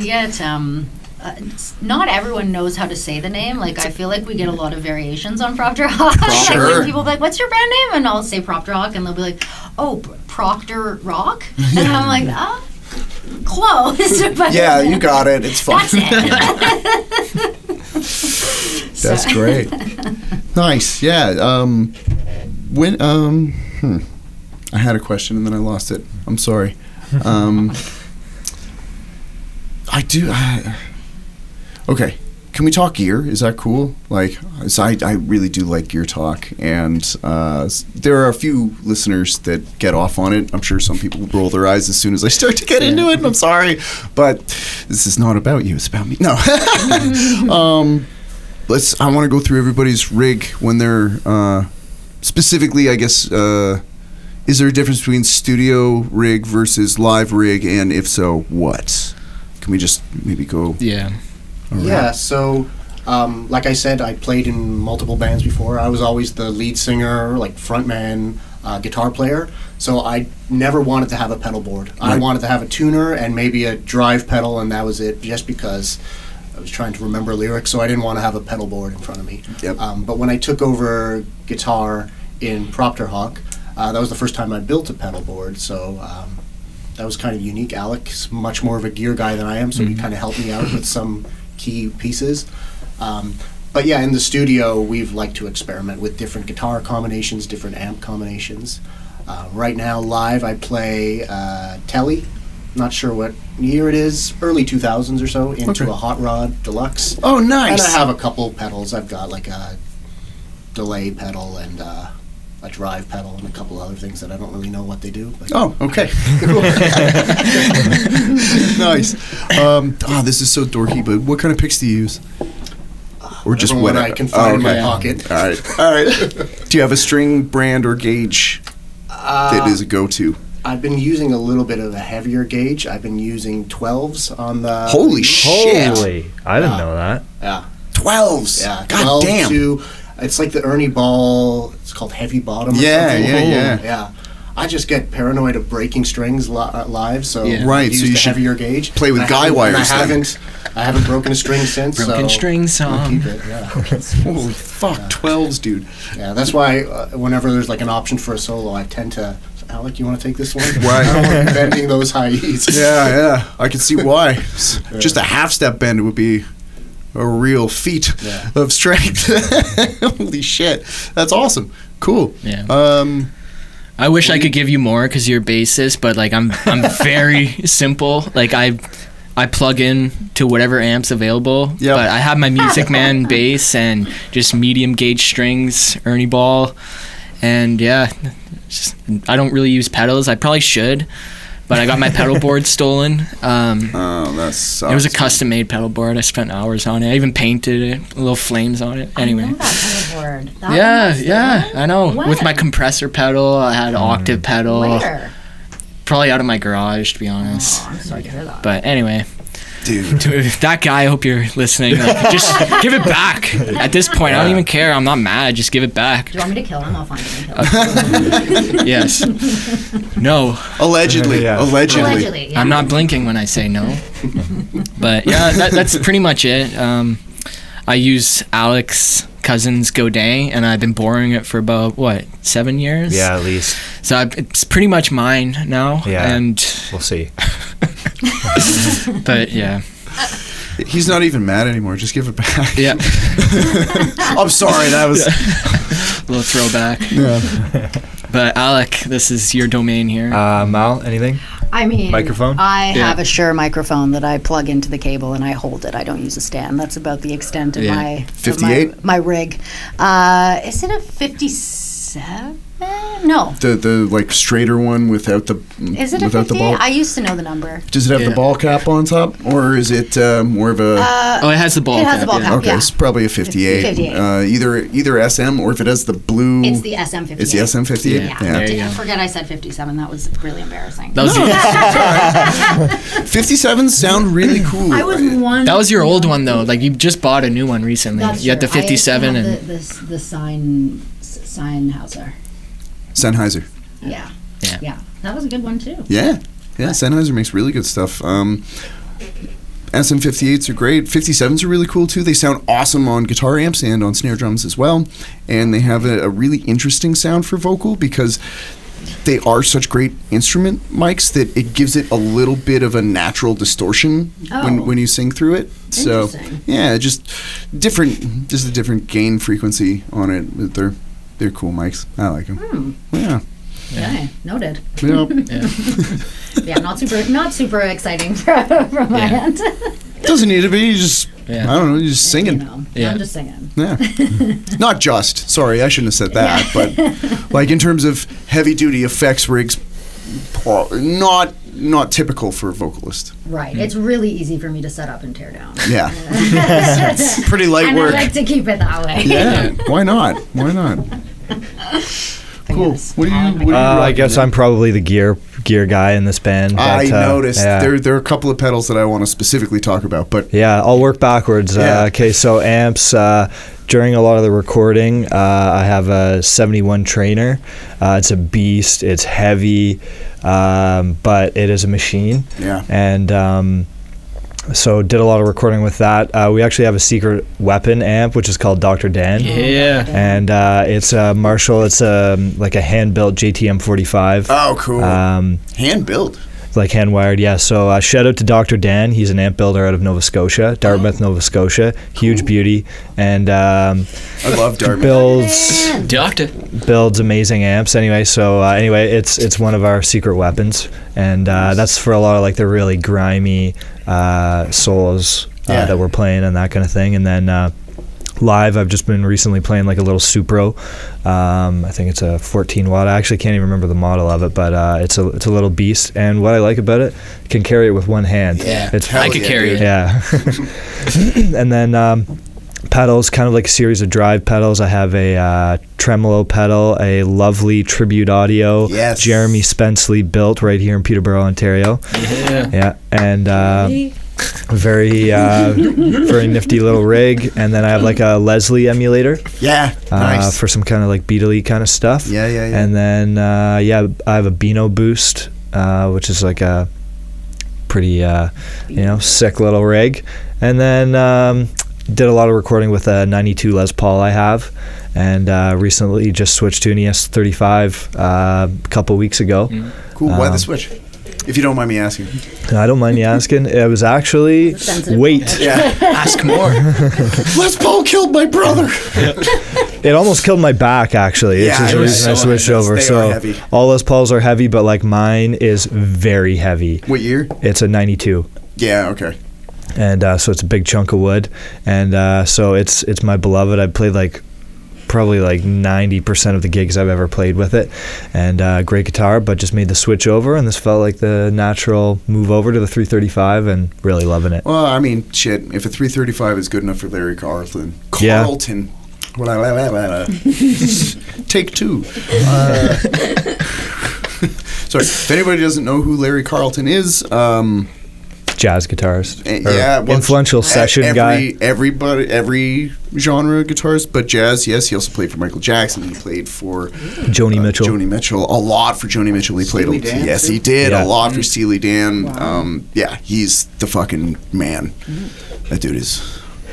not everyone knows how to say the name. Like, I feel like we get a lot of variations on Propter Hawk. Sure. Like, people will be like, what's your band name? And I'll say Propter Hawk, and they'll be like, oh, Proctor Rock? And I'm like, close. But Yeah, you got it. It's fine. That's it. That's great. Nice. Yeah. When I had a question and then I lost it. I'm sorry. Okay. Can we talk gear? Is that cool? Like, so I really do like gear talk, and there are a few listeners that get off on it. I'm sure some people roll their eyes as soon as I start to get into it, and I'm sorry, but this is not about you. It's about me. No. I want to go through everybody's rig when they're specifically, I guess. Is there a difference between studio rig versus live rig, and if so, what? Can we just maybe go? Yeah. Yeah, so like I said, I played in multiple bands before. I was always the lead singer, like frontman, guitar player. So I never wanted to have a pedal board. Right. I wanted to have a tuner and maybe a drive pedal, and that was it, just because I was trying to remember lyrics, so I didn't want to have a pedal board in front of me. Yep. But when I took over guitar in Propter Hawk, that was the first time I built a pedal board, so that was kind of unique. Alec's much more of a gear guy than I am, so he kind of helped me out with some key pieces. But yeah, in the studio, we've liked to experiment with different guitar combinations, different amp combinations. Right now, live, I play Telly. Not sure what year it is, early 2000s or so, into a Hot Rod Deluxe. Oh, nice. And I have a couple pedals. I've got like a delay pedal and a drive pedal and a couple other things that I don't really know what they do. But Oh, okay. Nice. This is so dorky, but what kind of picks do you use? Or just everyone whatever? I can find in my okay. pocket. All right. Do you have a string brand or gauge that is a go-to? I've been using a little bit of a heavier gauge. I've been using 12s on the... Holy shit. Holy, I didn't know that. Yeah. 12s. Yeah. God 12 damn. to... It's like the Ernie Ball... It's called Heavy Bottom or Yeah, something. yeah. Yeah. I just get paranoid of breaking strings live, so Yeah. Right, I use so you the should heavier gauge. play with And guy wires then. I haven't broken a string since. Broken so string I'll song. keep it, yeah. Holy fuck, 12s, dude. Yeah, that's why whenever there's like an option for a solo, I tend to... Alec, you want to take this one? Right. I don't want to be bending those high E's. Yeah. I can see why. Just a half-step bend would be a real feat of strength. Holy shit. That's awesome. Cool. Yeah. I wish I could give you more because you're a bassist, but like I'm very simple. Like I plug in to whatever amps available. Yep. But I have my Music Man bass and just medium gauge strings, Ernie Ball, and I don't really use pedals. I probably should, but I got my pedal board stolen. That sucks. It was a custom made pedal board. I spent hours on it. I even painted it, little flames on it. Anyway. I know that pedal board. That Yeah, I know. When? With my compressor pedal, I had an octave pedal. Where? Probably out of my garage, to be honest. Oh, I'm sorry to hear that. But anyway, Dude. that guy, I hope you're listening. Like, just give it back. At this point, I don't even care. I'm not mad. Just give it back. Do you want me to kill him? I'll find him and kill him. Yes. No. Allegedly. Yeah. Allegedly, yeah. I'm not blinking when I say no. But yeah, that's pretty much it. I use Alex Cousin's Godin, and I've been borrowing it for about 7 years. Yeah, at least. So it's pretty much mine now. Yeah. And We'll see. but yeah. He's not even mad anymore. Just give it back. Yeah. I'm sorry. That was. Little throwback. Yeah. But Alec, this is your domain here. Mal, anything? I mean, Microphone? I Yeah. have a Shure microphone that I plug into the cable and I hold it. I don't use a stand. That's about the extent of Yeah. my 58? my rig. Is it a 57? No. The like straighter one without the Is it a without the 58? ball. I used to know the number. Does it have Yeah. the ball cap on top, or is it more of a? Oh, it has the ball it cap. has the ball yeah. cap. Okay, yeah. it's probably a 58. 58. Either SM or if it has the blue. It's the SM58. It's the SM58. Yeah. There you I go. forget I said 57. That was really embarrassing. That was your, 57s sound really cool. I was one. that was your old one though. Like you just bought a new one recently. That's You had the true. I 57 have and the Sennheiser. Sennheiser. Yeah. Yeah. Yeah. That was a good one too. Yeah, Sennheiser makes really good stuff. SM58s are great. 57s are really cool too. They sound awesome on guitar amps and on snare drums as well. And they have a really interesting sound for vocal because they are such great instrument mics that it gives it a little bit of a natural distortion Oh. when you sing through it. So Interesting. yeah, just a different gain frequency on it. But they're cool mics. I like them. Yeah. Okay. Noted. Yep. Yeah. Not super exciting from my Yeah. end. Doesn't need to be. You just Yeah. I don't know. You just singing. You know, Yeah. I'm just singing. Yeah. Not just. Sorry, I shouldn't have said that. But like in terms of heavy duty effects rigs, not typical for a vocalist. Right. It's really easy for me to set up and tear down. Yeah. It's pretty light And work. I like to keep it that way. Yeah. Why not? Why not? Cool. Yes. What do you? I guess I'm probably the gear guy in this band. I but, noticed yeah. there are a couple of pedals that I want to specifically talk about, but Yeah, I'll work backwards. Yeah. Okay, so amps. During a lot of the recording, I have a 71 Trainer. It's a beast. It's heavy, but it is a machine. yeah. And so did a lot of recording with that. We actually have a secret weapon amp, which is called Dr. Dan. Yeah. And it's a Marshall. It's like a hand-built JTM 45. Oh, cool. Hand built. Like hand wired, yeah. So shout out to Dr. Dan. He's an amp builder out of Nova Scotia, Dartmouth, Nova Scotia. Huge beauty, and I love Dartmouth. builds amazing amps. Anyway, so it's one of our secret weapons, and that's for a lot of like the really grimy solos Yeah. that we're playing and that kind of thing. And then live, I've just been recently playing like a little Supro. I think it's a 14 watt. I actually can't even remember the model of it, but it's a little beast. And what I like about it, you can carry it with one hand. Yeah. It's Hell I could yeah, carry dude. it. yeah. And then pedals, kind of like a series of drive pedals. I have a tremolo pedal, a lovely Tribute Audio, Yes. Jeremy Spenceley built right here in Peterborough, Ontario. Yeah. Yeah, and very very nifty little rig. And then I have like a Leslie emulator Yeah. Nice. for some kind of like Beatle-y kind of stuff. Yeah. And then I have a Beano Boost, which is like a pretty sick little rig. And then did a lot of recording with a 92 Les Paul I have, and recently just switched to an ES35 a couple weeks ago. Cool. Why the switch? If you don't mind me asking. I don't mind you asking. It was actually Sensitive. weight. Yeah. Ask more. Les Paul killed my brother. It almost killed my back, actually. Yeah, It's just it the was reason I so switched heavy. over. They So are heavy. all Les Pauls are heavy, but like mine is very heavy. What year? It's a 92. Yeah. Okay. And so it's a big chunk of wood. And so it's my beloved. I played like probably like 90% of the gigs I've ever played with it, and great guitar, but just made the switch over, and this felt like the natural move over to the 335, and really loving it. Well, I mean, shit. If a 335 is good enough for Larry Carlton, Yeah. Take two. Sorry, if anybody doesn't know who Larry Carlton is, Jazz guitarist, or yeah, well, influential session guy. every genre of guitarist, but jazz. Yes, he also played for Michael Jackson. He played for Joni Mitchell. Joni Mitchell, a lot for Joni Mitchell. He played. Steely Dan, Yes, too? he did Yeah. a lot for Steely Dan. Yeah, he's the fucking man. That dude is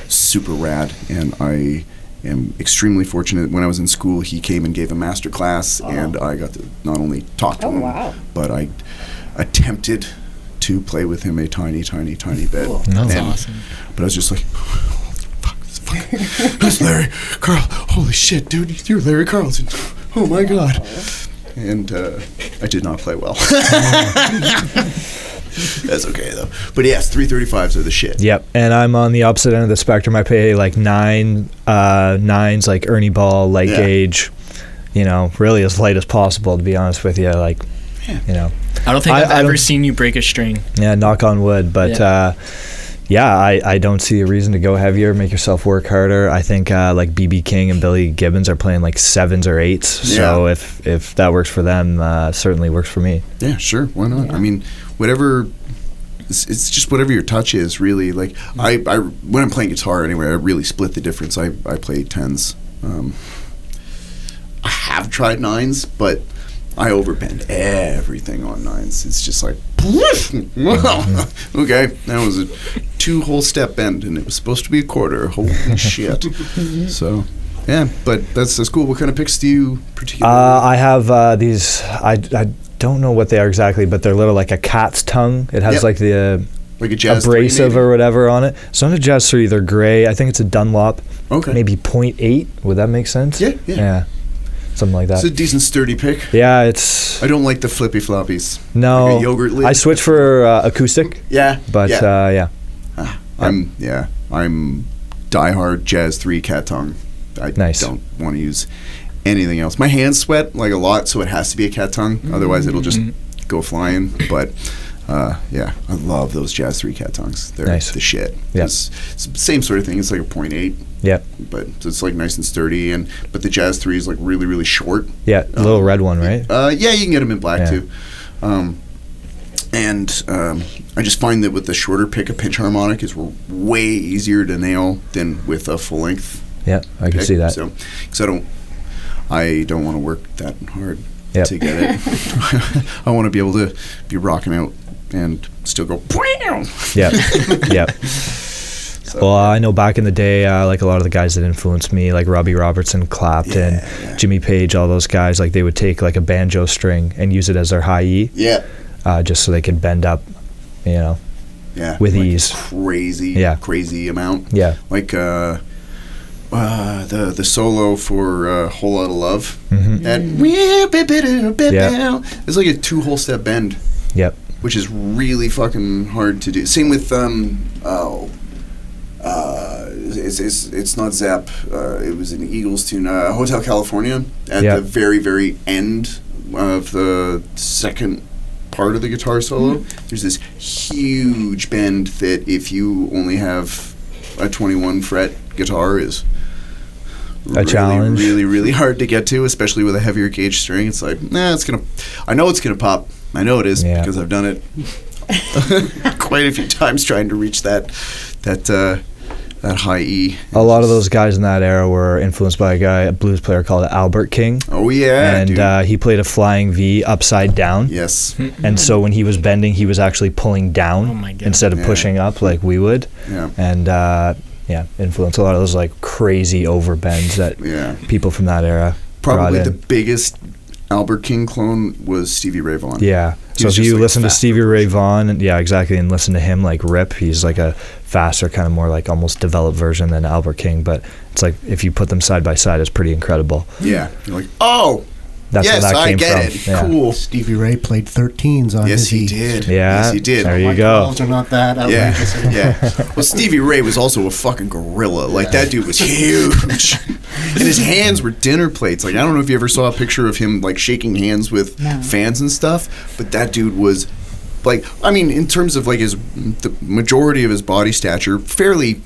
super rad, and I am extremely fortunate. When I was in school, he came and gave a master class, and I got to not only talk to him, but I attempted to play with him a tiny bit. That's And- awesome. But I was just like, fuck, that's Larry Carl. Holy shit, dude, you're Larry Carlton. Oh my god. And I did not play well. That's okay though. But yes, 335s are the shit. Yep, and I'm on the opposite end of the spectrum. I play like nines, like Ernie Ball, light gauge. You know, really as light as possible. To be honest with you, like, you know. I don't think I've ever seen you break a string. Yeah, knock on wood, but. I don't see a reason to go heavier, make yourself work harder. I think like B.B. King and Billy Gibbons are playing like 7s or 8s. So if that works for them, certainly works for me. Yeah, sure. Why not? I mean, whatever. It's just whatever your touch is, really. Like I when I'm playing guitar anyway, I really split the difference. I play 10s. I have tried 9s, but I overbend everything on 9s. It's just like, okay, that was a 2 whole step bend, and it was supposed to be a quarter. Holy shit! So, yeah, but that's cool. What kind of picks do you particularly? I have these. I don't know what they are exactly, but they're little like a cat's tongue. It has like the like a jazz abrasive or whatever on it. So not a jazz 3, they're gray. I think it's a Dunlop. Okay. Maybe 0.8. Would that make sense? Yeah. Something like that. It's a decent sturdy pick. Yeah, it's. I don't like the flippy floppies. No. Like a yogurt lid. I switched for acoustic. Yeah. But yeah. I'm diehard jazz 3 cat tongue. I don't want to use anything else. My hands sweat like a lot, so it has to be a cat tongue. Otherwise, it'll just go flying. But I love those jazz 3 cat tongues. They're the shit. Yeah. It's the same sort of thing. It's like a 0.8. Yeah. But it's like nice and sturdy, but the jazz 3 is like really, really short. Yeah, the little red one, right? Yeah, you can get them in black too. I just find that with the shorter pick, a pinch harmonic is way easier to nail than with a full length. Yeah, I can see that. So, because I don't want to work that hard to get it. I want to be able to be rocking out and still go. Yeah. So, well, I know back in the day, like a lot of the guys that influenced me, like Robbie Robertson, Clapton, Jimmy Page, all those guys, like they would take like a banjo string and use it as their high E. Yeah. Just so they could bend up, with like ease. Crazy amount. Yeah. Like the solo for a Whole Lotta Love. It's like a 2 whole step bend. Yep. Which is really fucking hard to do. Same with it's not Zepp. It was an Eagles tune. Hotel California at the very, very end of the second part of the guitar solo. There's this huge bend that if you only have a 21 fret guitar is a challenge. Really, really hard to get to, especially with a heavier gauge string. It's like, I know it's gonna pop. I know it is because I've done it quite a few times trying to reach that high E. A lot of those guys in that era were influenced by a blues player called Albert King. Oh yeah, and he played a flying V upside down. Yes. And so when he was bending, he was actually pulling down instead of pushing up like we would. Yeah. And influenced a lot of those like crazy overbends that people from that era probably brought the in. biggest Albert King clone was Stevie Ray Vaughan. Yeah. So if you listen to Stevie Ray Vaughan, and listen to him like rip, he's like a faster, kind of more like almost developed version than Albert King. But it's like if you put them side by side, it's pretty incredible. Yeah. You're like, oh, that's where that came get from. It. Yeah. Cool. Stevie Ray played 13s on his he E. did. Yeah. Yes, he did. There you go. 12s are not that outrageous anymore. Yeah. Well, Stevie Ray was also a fucking gorilla. Like, that dude was huge. And his hands were dinner plates. Like, I don't know if you ever saw a picture of him, like, shaking hands with fans and stuff, but that dude was, like, I mean, in terms of, like, the majority of his body stature, fairly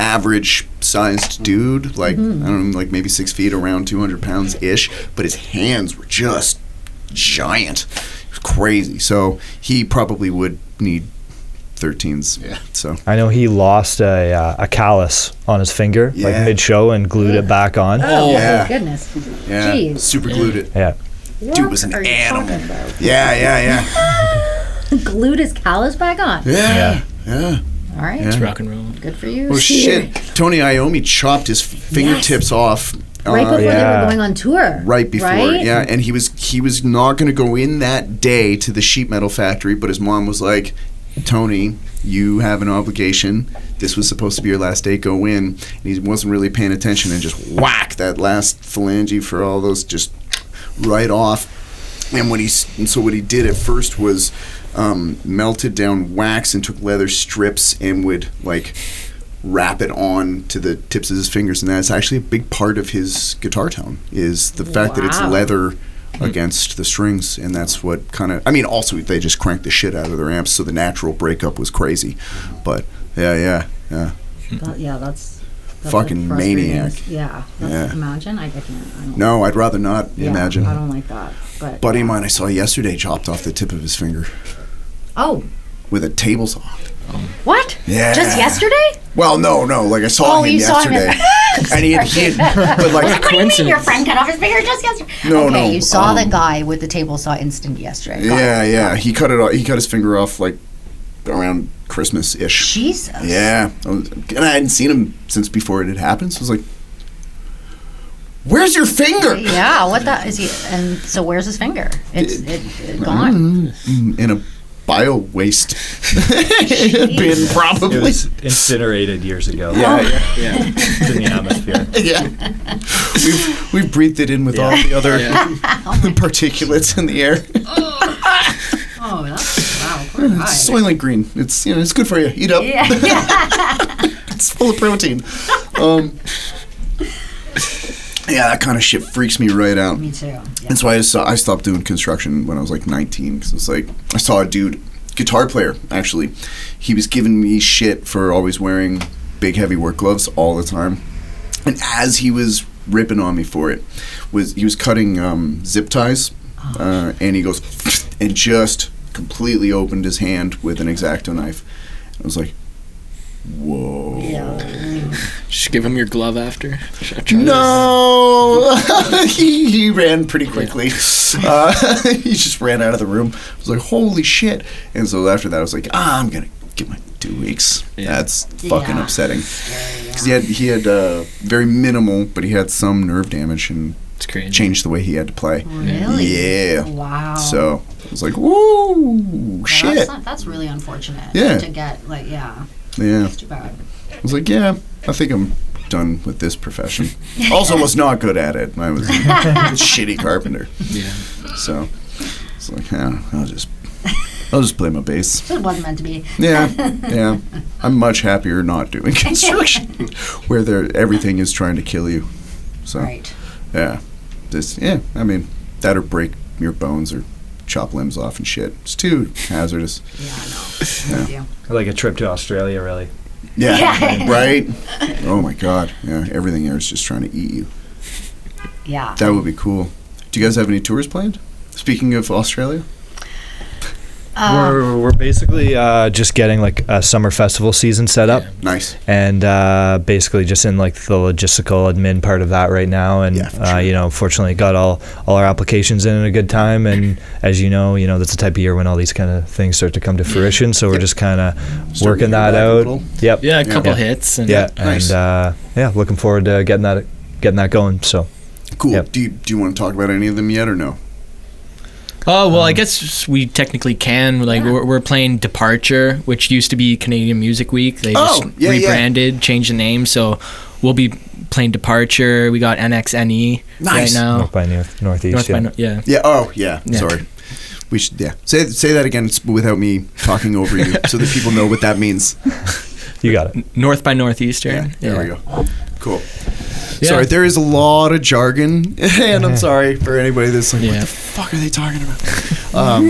average sized dude, like I don't know, like maybe 6 feet, around 200 pounds ish, but his hands were just giant. It was crazy. So he probably would need 13s. Yeah. So I know he lost a callus on his finger like mid-show and glued it back on. Oh Yeah. my goodness. yeah, Jeez. super glued it. Yeah. Dude was an What are you animal. talking about? Yeah. Glued his callus back on. Yeah. All right. It's rock and roll. Good for you. Well, shit. Tony Iommi chopped his fingertips off. Right before they were going on tour. Right before, right? and he was not going to go in that day to the sheet metal factory, but his mom was like, Tony, you have an obligation. This was supposed to be your last day. Go in. And he wasn't really paying attention and just whack that last phalange for all those just right off. And so what he did at first was melted down wax and took leather strips and would like wrap it on to the tips of his fingers, and that's actually a big part of his guitar tone is the fact that it's leather against the strings, and that's what kind of, I mean, also they just cranked the shit out of their amps, so the natural breakup was crazy, but yeah. That's fucking maniac. Yeah, imagine. I can't. I don't. No, I'd rather not imagine. I don't like that. But buddy of mine I saw yesterday chopped off the tip of his finger. Oh. With a table saw. What? Yeah. Just yesterday? Well, no. Like I saw him yesterday. And he had but like, what do you mean your friend cut off his finger just yesterday? No. You saw the guy with the table saw instant yesterday. Yeah. He cut it off. He cut his finger off like around Christmas-ish. Jesus. Yeah. And I hadn't seen him since before it had happened. So I was like, where's your finger? Yeah, what the is he? And so where's his finger? It's gone. In a bio waste bin, probably. It was incinerated years ago. Yeah. It's in the atmosphere. Yeah. We've breathed it in with all the other particulates in the air. Oh, that's wow. Poor guy. It's Soylent Green. It's it's good for you. Eat up. Yeah. It's full of protein. Yeah, that kind of shit freaks me right out. Me too. Yeah. That's why I stopped doing construction when I was like 19, because it's like I saw a dude, guitar player actually, he was giving me shit for always wearing big heavy work gloves all the time, and as he was ripping on me for it, he was cutting zip ties, and he goes and just completely opened his hand with an X-Acto knife. I was like, whoa. Yeah. Just give him your glove after. No, he ran pretty quickly. He just ran out of the room. I was like, holy shit. And so after that, I was like, I'm going to get my 2 weeks. Yeah. That's fucking upsetting. Because he had very minimal, but he had some nerve damage and it's crazy. Changed the way he had to play. Really? Yeah. Wow. So I was like, woo, shit. That's really unfortunate. Yeah. To get, Yeah. It's too bad. I was like, I think I'm done with this profession. Also was not good at it. I was a shitty carpenter. Yeah. So it's like, I'll just play my bass. It wasn't meant to be. Yeah. I'm much happier not doing construction where everything is trying to kill you. So right. Yeah. I mean, that or break your bones or chop limbs off and shit. It's too hazardous. Yeah, I know. Yeah. Like a trip to Australia, really. Yeah. Right? Oh my God. Yeah. Everything there is just trying to eat you. Yeah. That would be cool. Do you guys have any tours planned? Speaking of Australia? We're basically just getting like a summer festival season set up. Nice. And basically just in like the logistical admin part of that right now. And fortunately got all our applications in at a good time. And as you know, that's the type of year when all these kind of things start to come to fruition. So we're just kind of working that out. Yep. Yeah, a couple hits. And nice. And looking forward to getting that going. So cool. Yep. Do you want to talk about any of them yet or no? Oh, well, I guess we technically can. We're playing Departure, which used to be Canadian Music Week. They just rebranded, changed the name. So we'll be playing Departure. We got NXNE right now. North by Northeast. Yeah. Yeah. Oh, yeah. Sorry. We should, Say that again without me talking over you so that people know what that means. You got it. North by Northeastern. Yeah. There we go. Cool. Yeah. Sorry, there is a lot of jargon, and I'm sorry for anybody that's like, what the fuck are they talking about?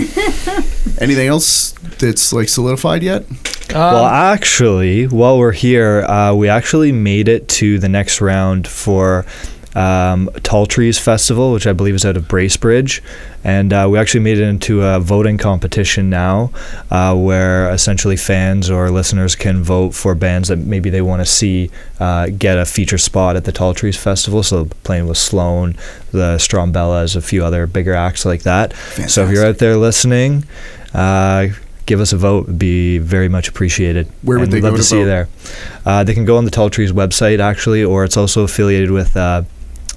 Anything else that's like solidified yet? Well, actually, while we're here, we actually made it to the next round for Tall Trees Festival, which I believe is out of Bracebridge, and we actually made it into a voting competition now, where essentially fans or listeners can vote for bands that maybe they want to see get a feature spot at the Tall Trees Festival. So playing with Sloan, the Strombellas, a few other bigger acts like that. Fantastic. So if you're out there listening, give us a vote. It'd be very much appreciated. Where would they go to see you there? They can go on the Tall Trees website, actually, or it's also affiliated with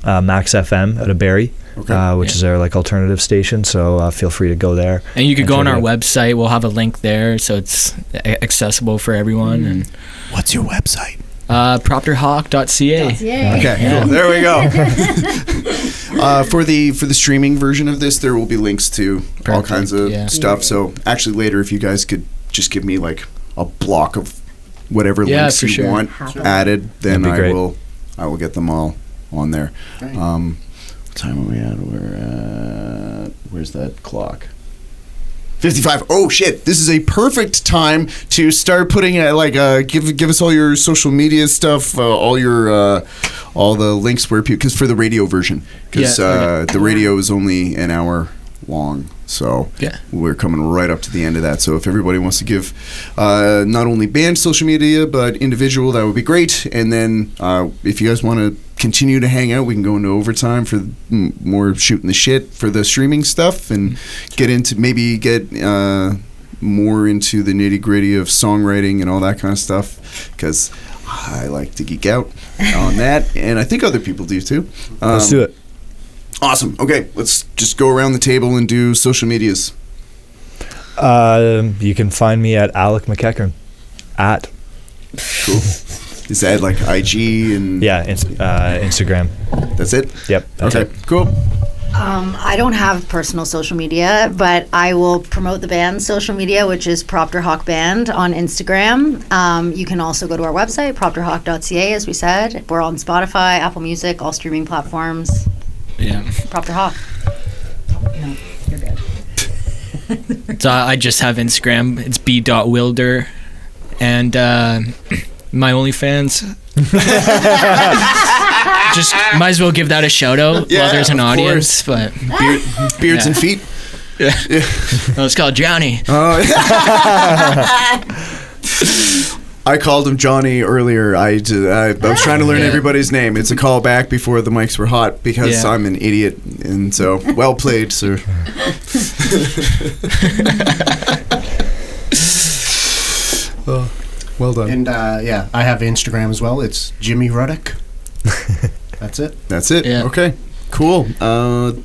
Max FM out of Barrie, Okay. which is our like alternative station. So feel free to go there. And you could go on check our it out. website. We'll have a link there, so it's accessible for everyone. And What's your website? propterhawk.ca. Yay. Okay, cool. There we go. For the streaming version of this, there will be links to all Perfect, kinds of yeah. stuff. So actually, later, if you guys could just give me like a block of whatever Yeah, links for you sure. want added, then That'd be great. I will get them all on there. Great. What time are we at? We're at, where's that clock? 55. Oh shit! This is a perfect time to start putting give us all your social media stuff, all the links where people, because for the radio version, because the radio is only an hour long, so Yeah. we're coming right up to the end of that. So if everybody wants to give not only band social media but individual, that would be great. And then if you guys want to continue to hang out, we can go into overtime for more shooting the shit for the streaming stuff and get more into the nitty gritty of songwriting and all that kind of stuff, because I like to geek out on that, and I think other people do too. Let's do it. Awesome. Okay, let's just go around the table and do social medias. You can find me at Alec McEachern. Cool. Is that like IG and Instagram. that's it? Yep. That's Okay, it. cool. I don't have personal social media, but I will promote the band's social media, which is Propter Hawk Band on Instagram. You can also go to our website, propterhawk.ca, as we said. We're on Spotify, Apple Music, all streaming platforms. Yeah. Propter Hawk. No, you're good. So I just have Instagram. It's b.wilder. And my OnlyFans. Just might as well give that a shout out Yeah, while there's an of audience. But Beards Yeah. and feet. oh, it's called Johnny. I called him Johnny earlier. I was trying to learn Yeah. everybody's name. It's a call back before the mics were hot because Yeah. I'm an idiot. And so, well played, sir. Well done. And I have Instagram as well. It's Jimmy Ruddock. That's it. That's it. Yeah. Okay. Cool.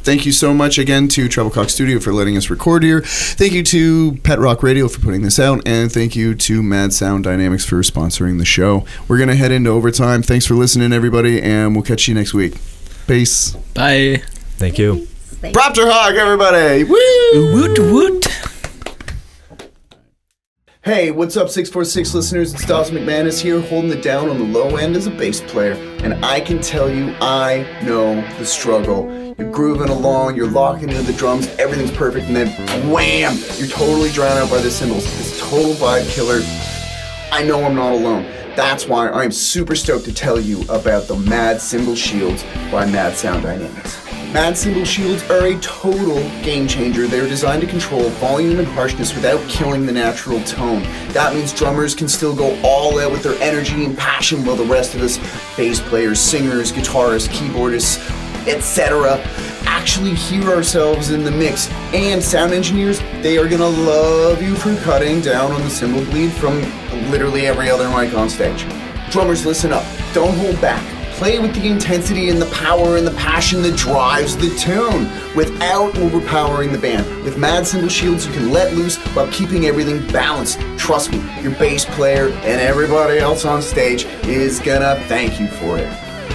Thank you so much again to Treble Cock Studio for letting us record here. Thank you to Pet Rock Radio for putting this out. And thank you to Mad Sound Dynamics for sponsoring the show. We're going to head into overtime. Thanks for listening, everybody. And we'll catch you next week. Peace. Bye. Thank you. Propter Hawk, everybody. Woo! Woot woot. Hey, what's up, 646 listeners? It's Dawson McManus here, holding it down on the low end as a bass player. And I can tell you, I know the struggle. You're grooving along, you're locking into the drums, everything's perfect, and then wham! You're totally drowned out by the cymbals. It's total vibe killer. I know I'm not alone. That's why I'm super stoked to tell you about the Mad Cymbal Shields by Mad Sound Dynamics. Mad Cymbal Shields are a total game changer. They're designed to control volume and harshness without killing the natural tone. That means drummers can still go all out with their energy and passion, while the rest of us, bass players, singers, guitarists, keyboardists, etc., actually hear ourselves in the mix. And sound engineers, they are gonna love you for cutting down on the cymbal bleed from literally every other mic on stage. Drummers, listen up. Don't hold back. Play with the intensity and the power and the passion that drives the tune without overpowering the band. With Mad Cymbal Shields, you can let loose while keeping everything balanced. Trust me, your bass player and everybody else on stage is gonna thank you for it.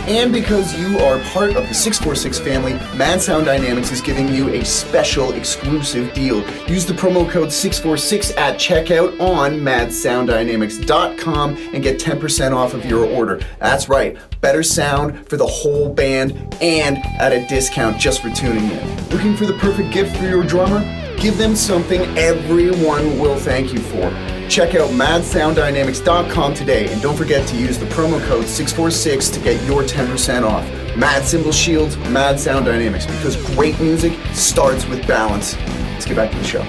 And because you are part of the 646 family, Mad Sound Dynamics is giving you a special exclusive deal. Use the promo code 646 at checkout on madsounddynamics.com and get 10% off of your order. That's right, better sound for the whole band and at a discount just for tuning in. Looking for the perfect gift for your drummer? Give them something everyone will thank you for. Check out madsounddynamics.com today, and don't forget to use the promo code 646 to get your 10% off. Mad Cymbal Shields, Mad Sound Dynamics, because great music starts with balance. Let's get back to the show.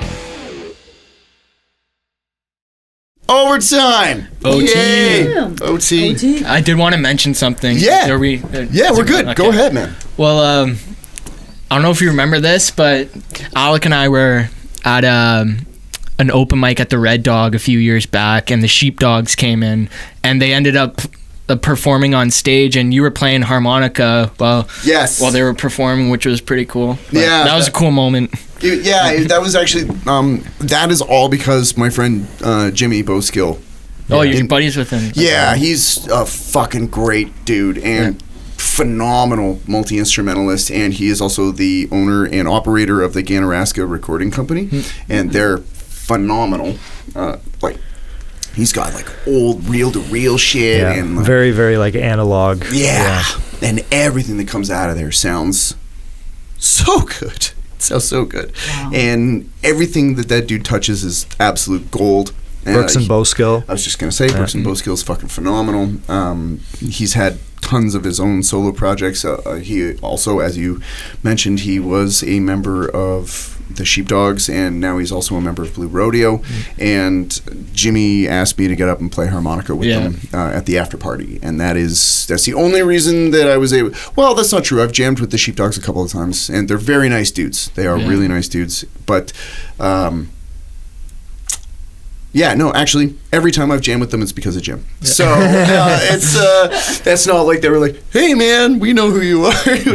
Overtime! OT. Yay! OT. I did want to mention something. Yeah. Are we, Yeah, we're good. Okay. Go ahead, man. Well, I don't know if you remember this, but Alec and I were at an open mic at the Red Dog a few years back, and the Sheepdogs came in, and they ended up performing on stage, and you were playing harmonica while they were performing, which was pretty cool. But that was a cool moment. That was actually that is all because my friend Jimmy Boskill. Oh, you're buddies with him. Yeah, he's a fucking great dude and phenomenal multi-instrumentalist, and he is also the owner and operator of the Ganaraska Recording Company, and they're phenomenal. Like, he's got like old reel-to-reel shit and like, very, very like analog. Yeah, and everything that comes out of there sounds so good. It sounds so good, and everything that dude touches is absolute gold. Brooks and Boskill. I was just gonna say, Brooks and Boskill is fucking phenomenal. He's had tons of his own solo projects. He also, as you mentioned, he was a member of the Sheepdogs, and now he's also a member of Blue Rodeo. And Jimmy asked me to get up and play harmonica with him at the after party, and that's the only reason that I was able. Well, that's not true. I've jammed with the Sheepdogs a couple of times, and they're very nice dudes. They are really nice dudes, but. Yeah, no, actually, every time I've jammed with them, it's because of Jim. Yeah. So that's not like they were like, "Hey, man, we know who you are." It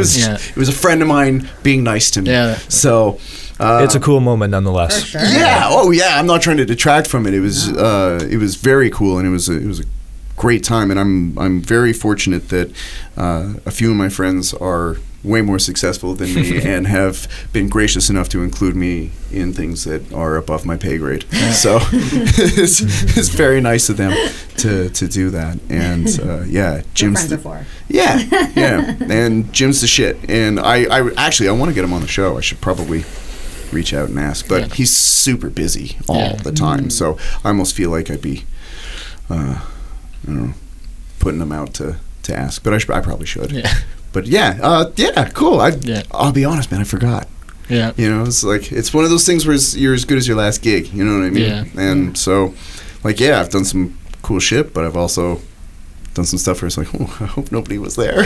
was a friend of mine being nice to me. Yeah. So it's a cool moment, nonetheless. For sure. Yeah. Oh, yeah. I'm not trying to detract from it. It was very cool, and it was a great time, and I'm very fortunate that a few of my friends are way more successful than me and have been gracious enough to include me in things that are above my pay grade. So it's very nice of them to do that. And Jim's friends are for. Yeah, and Jim's the shit. And I want to get him on the show. I should probably reach out and ask, but he's super busy all the time. So I almost feel like I'd be, I don't know, putting him out to ask, but I probably should. Yeah. But cool. I'll be honest, man, I forgot. Yeah. You know, it's like, it's one of those things where you're as good as your last gig, you know what I mean? Yeah. And so, like, I've done some cool shit, but I've also done some stuff where it's like, oh, I hope nobody was there.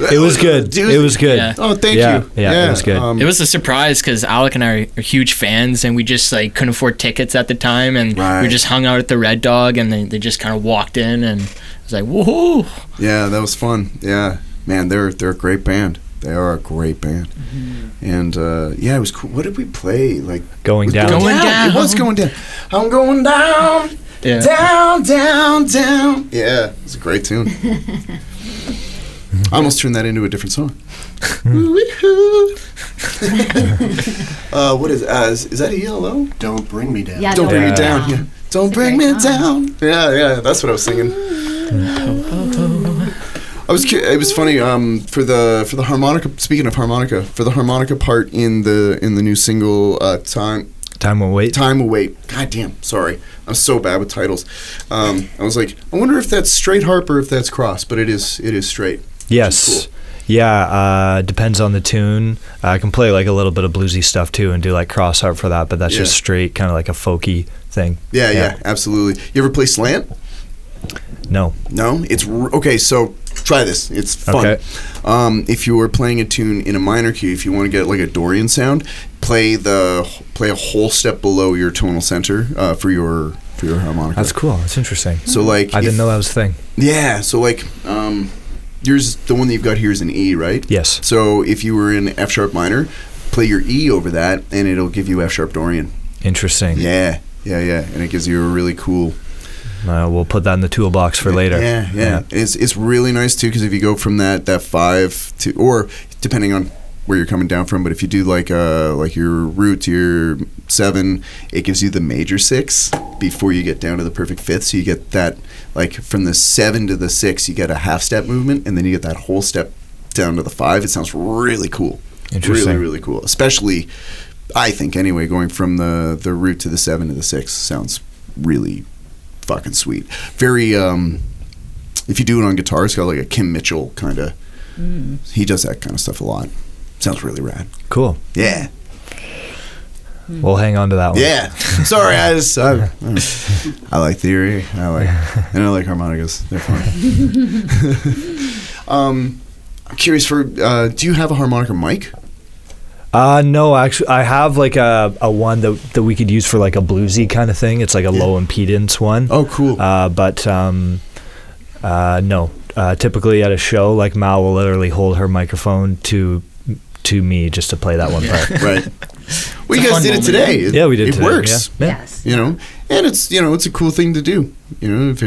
It was good. It was good. Yeah. Oh, thank you. Yeah, it was good. It was a surprise because Alec and I are huge fans, and we just like couldn't afford tickets at the time, and we just hung out at the Red Dog, and they just kind of walked in, and I was like, woohoo! Yeah, that was fun. Yeah, man, they're a great band. They are a great band. Mm-hmm. And it was cool. What did we play? Like Going Down. It was Going Down. I'm going down. Yeah. Down, down, down. Yeah, it's a great tune. I almost turned that into a different song. What is that ELO? Don't Bring Me Down. Yeah, Don't Bring Me Down. Yeah. Don't Bring Me Down. Yeah, that's what I was singing. It was funny for the harmonica. Speaking of harmonica, for the harmonica part in the new single, Time Will Wait. Time Will Wait. God damn, sorry. I'm so bad with titles. I was like, I wonder if that's straight harp or if that's cross, but it is straight. Yes. Cool. Yeah, depends on the tune. I can play like a little bit of bluesy stuff too and do like cross harp for that, but that's just straight kind of like a folky thing. Yeah, absolutely. You ever play slant? No. No? It's okay, so try this. It's fun. Okay. If you were playing a tune in a minor key, if you want to get like a Dorian sound, play a whole step below your tonal center for your harmonica. That's cool. That's interesting. So like I didn't know that was a thing. Yeah, so like yours, the one that you've got here is an E, right? Yes. So if you were in F sharp minor, play your E over that and it'll give you F sharp Dorian. Interesting. Yeah. And it gives you a really cool. We'll put that in the toolbox for later. Yeah. It's really nice too because if you go from that 5 to, or depending on where you're coming down from, but if you do like your root to your 7, it gives you the major 6 before you get down to the perfect 5th. So you get that like from the 7 to the 6, you get a half step movement, and then you get that whole step down to the 5. It sounds really cool. Interesting. Really, really cool. Especially, I think anyway, going from the root to the 7 to the 6 sounds really fucking sweet. Very if you do it on guitar, it's got like a Kim Mitchell kind of he does that kind of stuff a lot. Sounds really rad. Cool. Yeah. We'll hang on to that one. Yeah. Sorry, I like theory. I like harmonicas. They're fun. I'm curious do you have a harmonica mic? No, actually, I have like a one that we could use for like a bluesy kind of thing. It's like a low impedance one. Oh, cool. But No. Typically at a show, like Mal will literally hold her microphone to me just to play that one part. Right. Well, you guys did it today. Yeah, we did. It today. works. Yeah. Yes. You know, and it's it's a cool thing to do. You know, if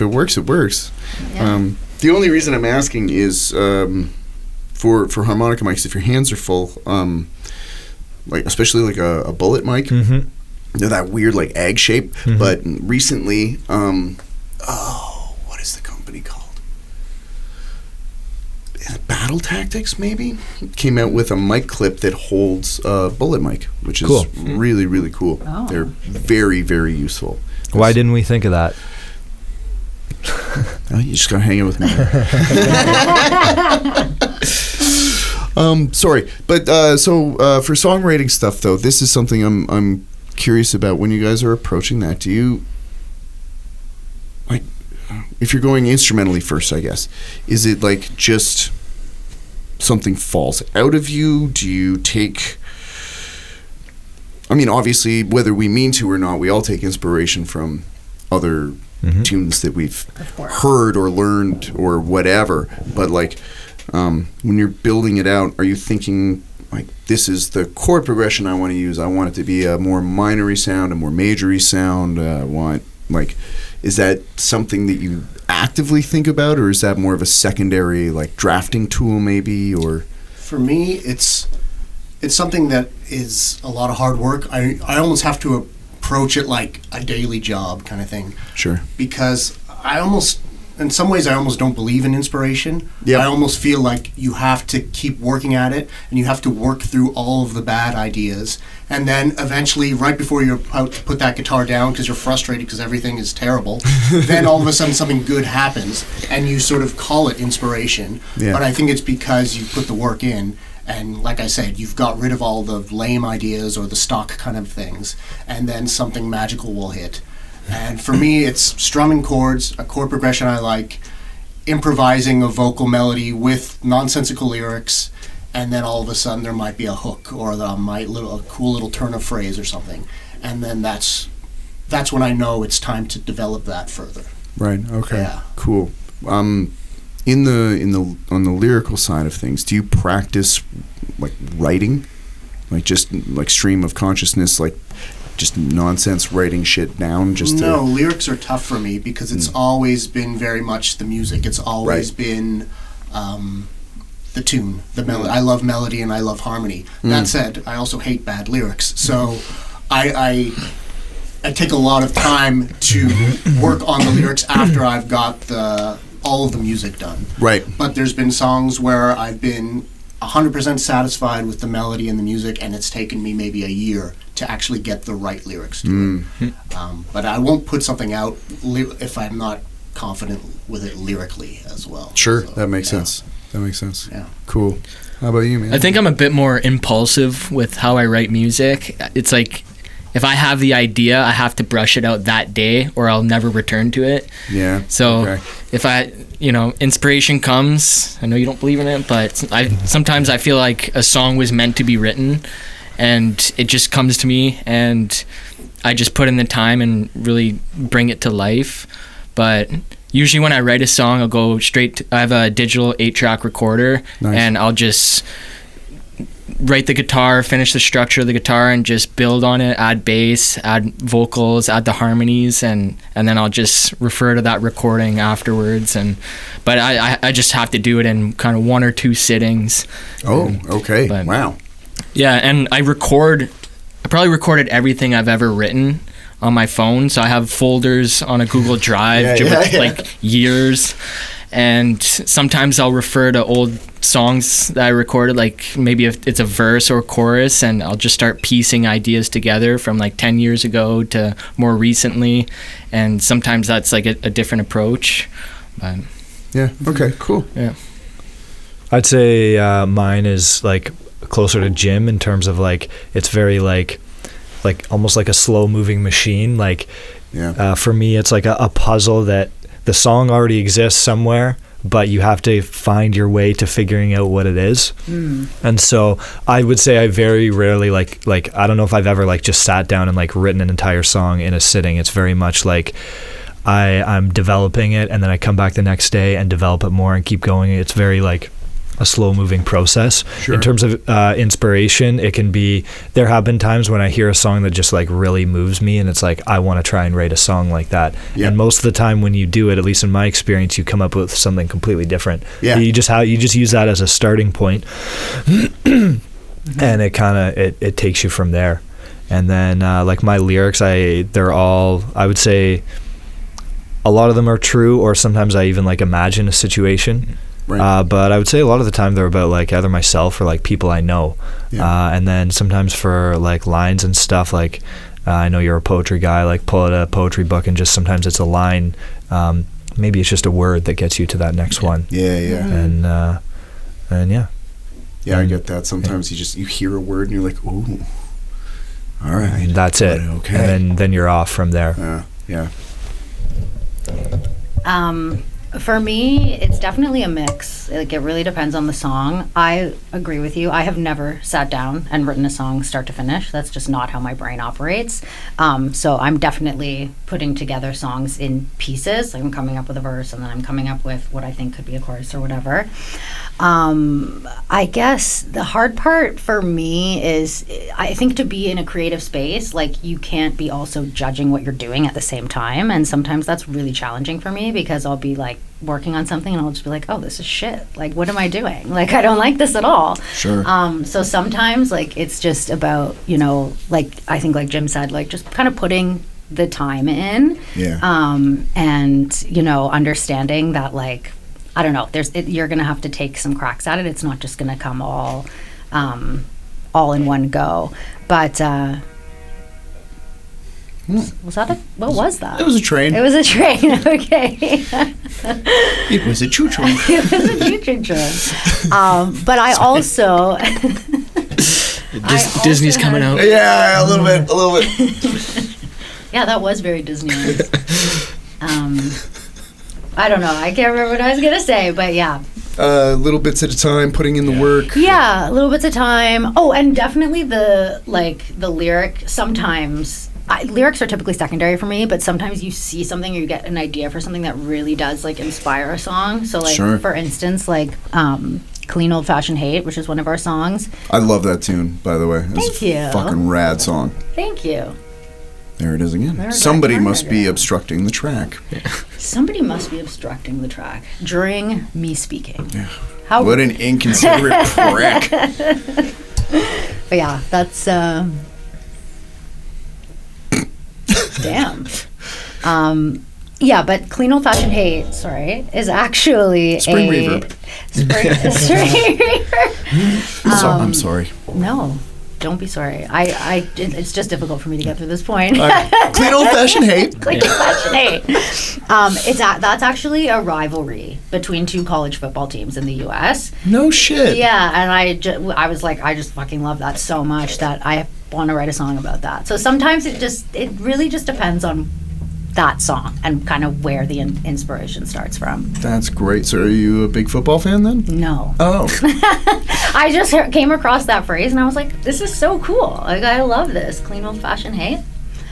it works, it works. Yeah. The only reason I'm asking is for harmonica mics, if your hands are full, like especially like a bullet mic, Mm-hmm. they're that weird like egg shape. Mhm. But recently, what is the company called? Battle Tactics, maybe, came out with a mic clip that holds a bullet mic, which is Cool. really, really cool. Oh. They're very, very useful. Why didn't we think of that? Oh, you just gotta hang out with me. Sorry, but for songwriting stuff though, this is something I'm curious about. When you guys are approaching that, do you like, if you're going instrumentally first, I guess, is it like just something falls out of you? Do you take, I mean, obviously, whether we mean to or not, we all take inspiration from other tunes that we've Of course. heard or learned or whatever. But like, when you're building it out, are you thinking like, this is the chord progression I want to use? I want it to be a more minory sound, a more majory sound. I want, like, is that something that you actively think about, or is that more of a secondary like drafting tool maybe? Or For me, it's something that is a lot of hard work. I almost have to approach it like a daily job kind of thing, sure, because in some ways I almost don't believe in inspiration. Yep. I almost feel like you have to keep working at it, and you have to work through all of the bad ideas, and then eventually, right before you're about to put that guitar down because you're frustrated because everything is terrible, then all of a sudden something good happens, and you sort of call it inspiration. Yeah. But I think it's because you put the work in, and like I said, you've got rid of all the lame ideas or the stock kind of things, and then something magical will hit. And for me, it's strumming chords, a chord progression I like, improvising a vocal melody with nonsensical lyrics, and then all of a sudden there might be a hook or a cool little turn of phrase or something. And then that's when I know it's time to develop that further. right, okay, Yeah. cool. On the lyrical side of things, do you practice like writing, like just like stream of consciousness, like just nonsense writing shit down? Just No, to, lyrics are tough for me because it's always been very much the music. It's always Right. been the tune, the melody. I love melody and I love harmony. That said, I also hate bad lyrics. So I take a lot of time to work on the lyrics after I've got all of the music done. right, But there's been songs where I've been 100% satisfied with the melody and the music, and it's taken me maybe a year to actually get the right lyrics to it. But I won't put something out if I'm not confident with it lyrically as well. sure, So, that makes yeah. sense. That makes sense. Yeah. Cool. How about you, man? I think I'm a bit more impulsive with how I write music. It's like, if I have the idea, I have to brush it out that day or I'll never return to it. Yeah. So okay. if inspiration comes, I know you don't believe in it, but sometimes I feel like a song was meant to be written and it just comes to me and I just put in the time and really bring it to life. But usually when I write a song, I'll go straight I have a digital 8-track recorder. Nice. And I'll just write the guitar, finish the structure of the guitar, and just build on it, add bass, add vocals, add the harmonies, and then I'll just refer to that recording afterwards. But I just have to do it in kind of 1 or 2 sittings. Oh, okay. but- Wow. Yeah, and I probably recorded everything I've ever written on my phone, so I have folders on a Google Drive with like years. And sometimes I'll refer to old songs that I recorded, like maybe if it's a verse or chorus, and I'll just start piecing ideas together from like 10 years ago to more recently. And sometimes that's like a different approach. But Yeah. Okay. Cool. yeah. I'd say mine is like closer to Jim in terms of like it's very like almost like a slow moving machine. Like Yeah. for me, it's like a puzzle that the song already exists somewhere, but you have to find your way to figuring out what it is. And so I would say I very rarely like I don't know if I've ever like just sat down and like written an entire song in a sitting. It's very much like I'm developing it, and then I come back the next day and develop it more and keep going. It's very like a slow moving process. Sure. In terms of inspiration, it can be, there have been times when I hear a song that just like really moves me, and it's like, I want to try and write a song like that. Yeah. And most of the time when you do it, at least in my experience, you come up with something completely different. Yeah. You just use that as a starting point and it kind of it takes you from there. And then like my lyrics, they're all, I would say a lot of them are true, or sometimes I even like imagine a situation. Right. But I would say a lot of the time they're about like either myself or like people I know. Yeah. And then sometimes for like lines and stuff, like I know you're a poetry guy, like pull out a poetry book and just sometimes it's a line. Maybe it's just a word that gets you to that next one. Yeah, yeah. And yeah. Yeah, I get that. Sometimes you hear a word and you're like, ooh, all right. That's it. Okay. And then you're off from there. Yeah. For me, it's definitely a mix. Like, it really depends on the song. I agree with you. I have never sat down and written a song start to finish. That's just not how my brain operates. So I'm definitely putting together songs in pieces. Like, I'm coming up with a verse, and then I'm coming up with what I think could be a chorus or whatever. I guess the hard part for me is, I think, to be in a creative space, like, you can't be also judging what you're doing at the same time. And sometimes that's really challenging for me, because I'll be like working on something and I'll just be like, oh, this is shit. Like, what am I doing? Like, I don't like this at all. Sure. So sometimes, like, it's just about, like, I think, like Jim said, like, just kind of putting the time in. Yeah. And, understanding that, like, I don't know, you're going to have to take some cracks at it. It's not just going to come all in one go. But was that what was that? It was a train. It was a train. Okay. It was a choo train. It was a choo-choo train. But I also Disney's coming out. Yeah, a little bit. Yeah, that was very Disney-like. I don't know. I can't remember what I was gonna say, but yeah. Little bits at a time, putting in the work. Yeah, little bits of time. Oh, and definitely the lyric. Sometimes lyrics are typically secondary for me, but sometimes you see something or you get an idea for something that really does like inspire a song. So like, Sure. for instance, like "Clean Old Fashioned Hate," which is one of our songs. I love that tune, by the way. It's Thank a you. fucking rad song. Thank you. There it is again. There it Somebody is. must be obstructing the track. Somebody must be obstructing the track during me speaking. Yeah. How? What an inconsiderate prick. But yeah, that's damn. Yeah, but "Clean Old Fashioned Hate," is actually Spring a reverb. Spring reverb. I'm sorry. No, don't be sorry. It's just difficult for me to get through this point. Clean old fashioned hate. Clean Old Fashioned Hate. That's actually a rivalry between two college football teams in the U.S. No shit. Yeah, and I was like, I just fucking love that so much that I want to write a song about that. So sometimes it really just depends on that song and kind of where the inspiration starts from. That's great. So are you a big football fan then? No. Oh. I just came across that phrase and I was like, this is so cool. Like, I love this. Clean Old Fashioned Hate.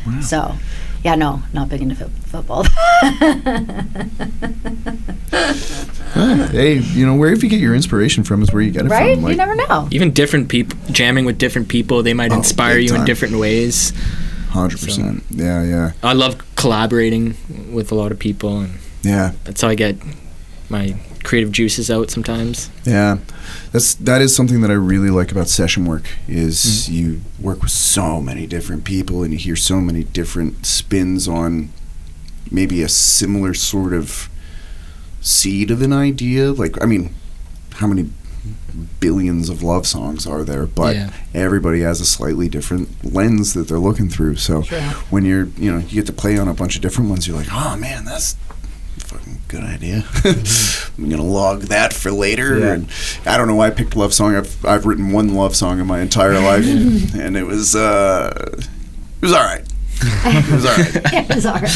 Wow. So, yeah, no, not big into football. Hey, wherever you get your inspiration from is where you get it Right? from. You never know. Even different people, jamming with different people, they might inspire big you in time. different ways. 100%. Yeah. I love collaborating with a lot of people, and Yeah. that's how I get my creative juices out sometimes. Yeah. That is something that I really like about session work is you work with so many different people and you hear so many different spins on maybe a similar sort of seed of an idea. Like, I mean, how many billions of love songs are there? But everybody has a slightly different lens that they're looking through. So when you get to play on a bunch of different ones, you're like, oh man, that's a fucking good idea. I'm gonna log that for later. Yeah. And I don't know why I picked love song. I've written one love song in my entire life, and it was all right. It was all right. It was all right.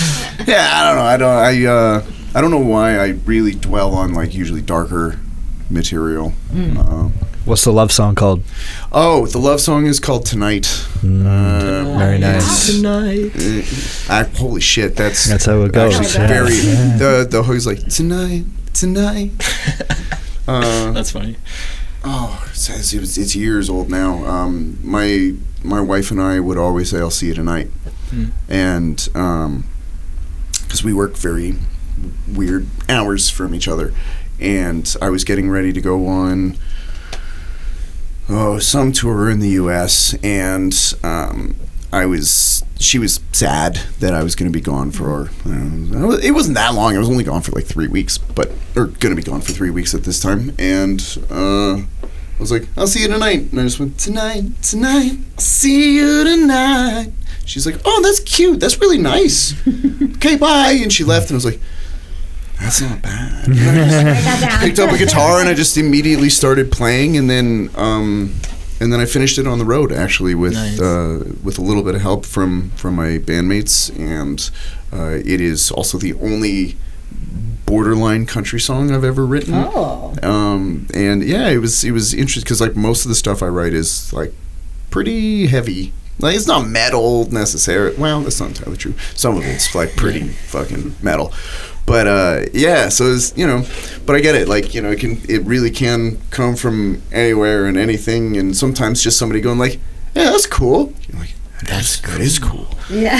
Yeah, I don't know. I don't know why I really dwell on like usually darker material. What's the love song called? Oh, the love song is called "Tonight." Very nice. Tonight. Holy shit, that's how it goes. actually very. The hook's like tonight. That's funny. Oh, it's years old now. My wife and I would always say, "I'll see you tonight," and because we work very weird hours from each other, and I was getting ready to go on some tour in the U.S. and she was sad that I was going to be gone for, it wasn't that long. I was only gone for like 3 weeks, or going to be gone for 3 weeks at this time. And I was like, I'll see you tonight. And I just went, tonight, I'll see you tonight. She's like, oh, that's cute. That's really nice. Okay, bye. And she left, and I was like, that's not bad. And I just picked up a guitar, and I just immediately started playing, and then I finished it on the road, actually, with a little bit of help from my bandmates, and it is also the only borderline country song I've ever written. Oh. And yeah, it was interesting because like most of the stuff I write is like pretty heavy. Like it's not metal necessarily. Well, that's not entirely true. Some of it's like pretty fucking metal. But yeah, so it's, but I get it. Like, it really can come from anywhere and anything, and sometimes just somebody going like, yeah, that's cool. You're like, that is cool. Yeah.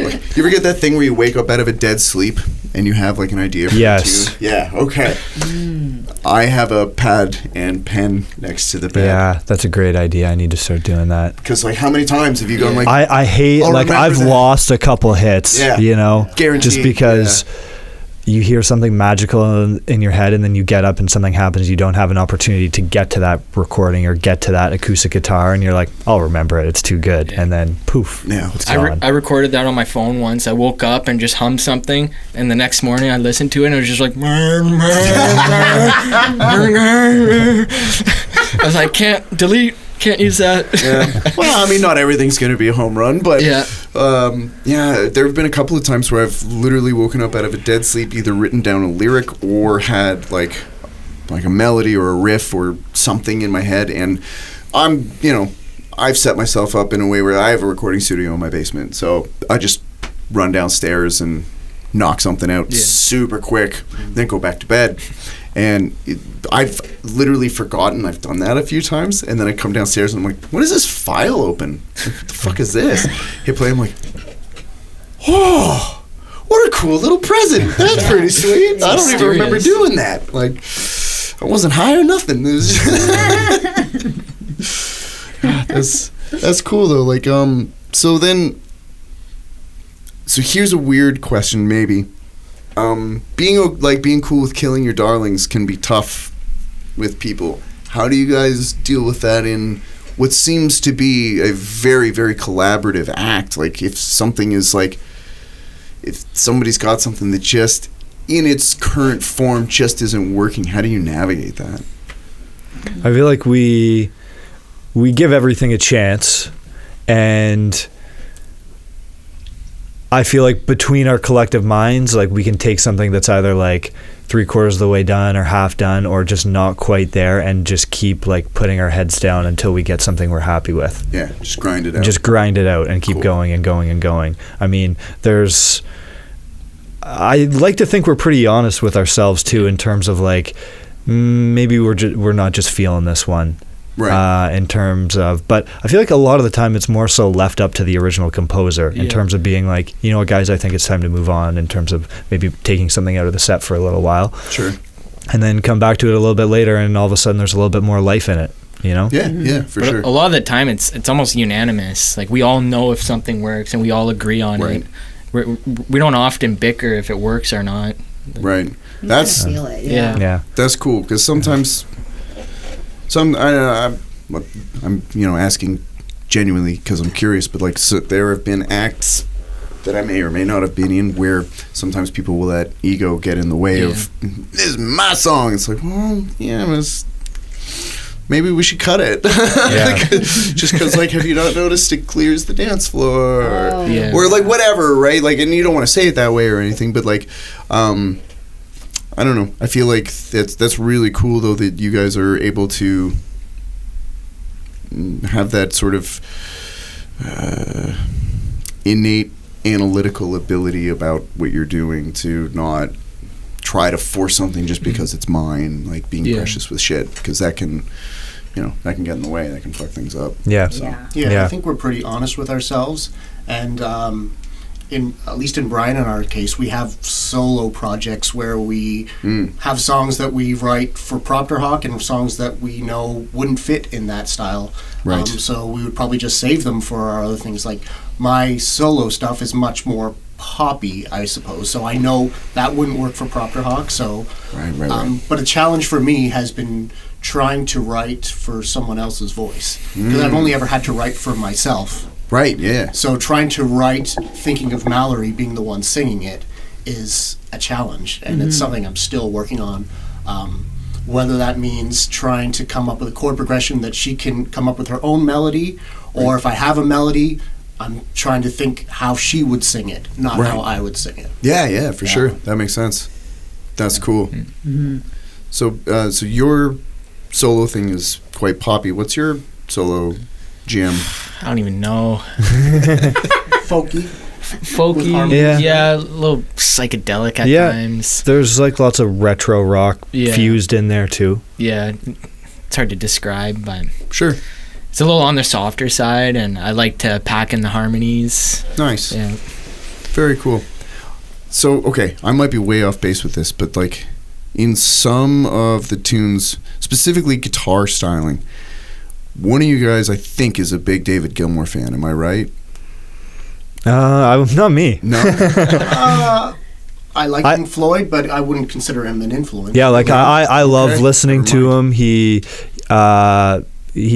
Like, you ever get that thing where you wake up out of a dead sleep and you have like an idea for a tune? Yeah, okay. I have a pad and pen next to the bed. Yeah, that's a great idea. I need to start doing that. Because like, how many times have you gone like? I hate I've lost a couple hits. Yeah, guaranteed. Just because you hear something magical in your head, and then you get up and something happens. You don't have an opportunity to get to that recording or get to that acoustic guitar, and you're like, I'll remember it. It's too good, and then poof, it's gone. I recorded that on my phone once. I woke up and just hummed something, and the next morning I listened to it, and it was just like, I was like, can't use that. Yeah. Well, I mean, not everything's going to be a home run, but there have been a couple of times where I've literally woken up out of a dead sleep, either written down a lyric or had like a melody or a riff or something in my head, and I've set myself up in a way where I have a recording studio in my basement, so I just run downstairs and knock something out super quick, then go back to bed. And I've literally forgotten I've done that a few times, and then I come downstairs and I'm like, what is this file open? Like, what the fuck is this? Hit play, I'm like, oh, what a cool little present. That's pretty sweet. I don't even remember doing that. Like, I wasn't high or nothing. It was that's cool though. Like, so here's a weird question maybe. Being cool with killing your darlings can be tough with people. How do you guys deal with that in what seems to be a very, very collaborative act? Like if somebody's got something that just in its current form just isn't working, how do you navigate that? I feel like we give everything a chance, and I feel like between our collective minds, like we can take something that's either like 3/4 of the way done or half done or just not quite there, and just keep like putting our heads down until we get something we're happy with. Yeah, just grind it out. Just grind it out and keep going and going and going. I mean, I like to think we're pretty honest with ourselves too, in terms of like maybe we're not just feeling this one. Right. In terms of, but I feel like a lot of the time it's more so left up to the original composer in terms of being like, you know what, guys, I think it's time to move on, in terms of maybe taking something out of the set for a little while. Sure. And then come back to it a little bit later, and all of a sudden there's a little bit more life in it, you know? Yeah, for sure. A lot of the time it's almost unanimous. Like we all know if something works and we all agree on it. We don't often bicker if it works or not. Right. You that's feel it. Yeah. That's cool, because sometimes I'm asking genuinely because I'm curious, but like, so there have been acts that I may or may not have been in where sometimes people will let ego get in the way of, this is my song. It's like, well, maybe we should cut it. Just because, like, have you not noticed it clears the dance floor? Or like whatever, right? Like, and you don't want to say it that way or anything, but like, I don't know. I feel like that's really cool, though, that you guys are able to have that sort of innate analytical ability about what you're doing, to not try to force something just because it's mine, like being precious with shit, because that can, that can get in the way, that can fuck things up. Yeah. So. Yeah, I think we're pretty honest with ourselves, and at least in Brian and our case, we have solo projects where we have songs that we write for Propter Hawk and songs that we know wouldn't fit in that style. Right. So we would probably just save them for our other things. Like my solo stuff is much more poppy, I suppose. So I know that wouldn't work for Propter Hawk. So, right. But a challenge for me has been trying to write for someone else's voice, because I've only ever had to write for myself. Right, yeah. So trying to write, thinking of Mallory being the one singing it, is a challenge, and it's something I'm still working on. Whether that means trying to come up with a chord progression that she can come up with her own melody, or if I have a melody, I'm trying to think how she would sing it, not how I would sing it. Yeah, for sure. That makes sense. That's cool. So your solo thing is quite poppy. What's your solo jam? I don't even know. Folky. Yeah, a little psychedelic at times. There's like lots of retro rock fused in there too. Yeah, it's hard to describe, but sure, it's a little on the softer side, and I like to pack in the harmonies. Nice. Yeah. Very cool. So, okay, I might be way off base with this, but like in some of the tunes, specifically guitar styling, one of you guys, I think, is a big David Gilmour fan. Am I right? Not me. No. I like Pink Floyd, but I wouldn't consider him an influence. Yeah, like I love listening to him. He's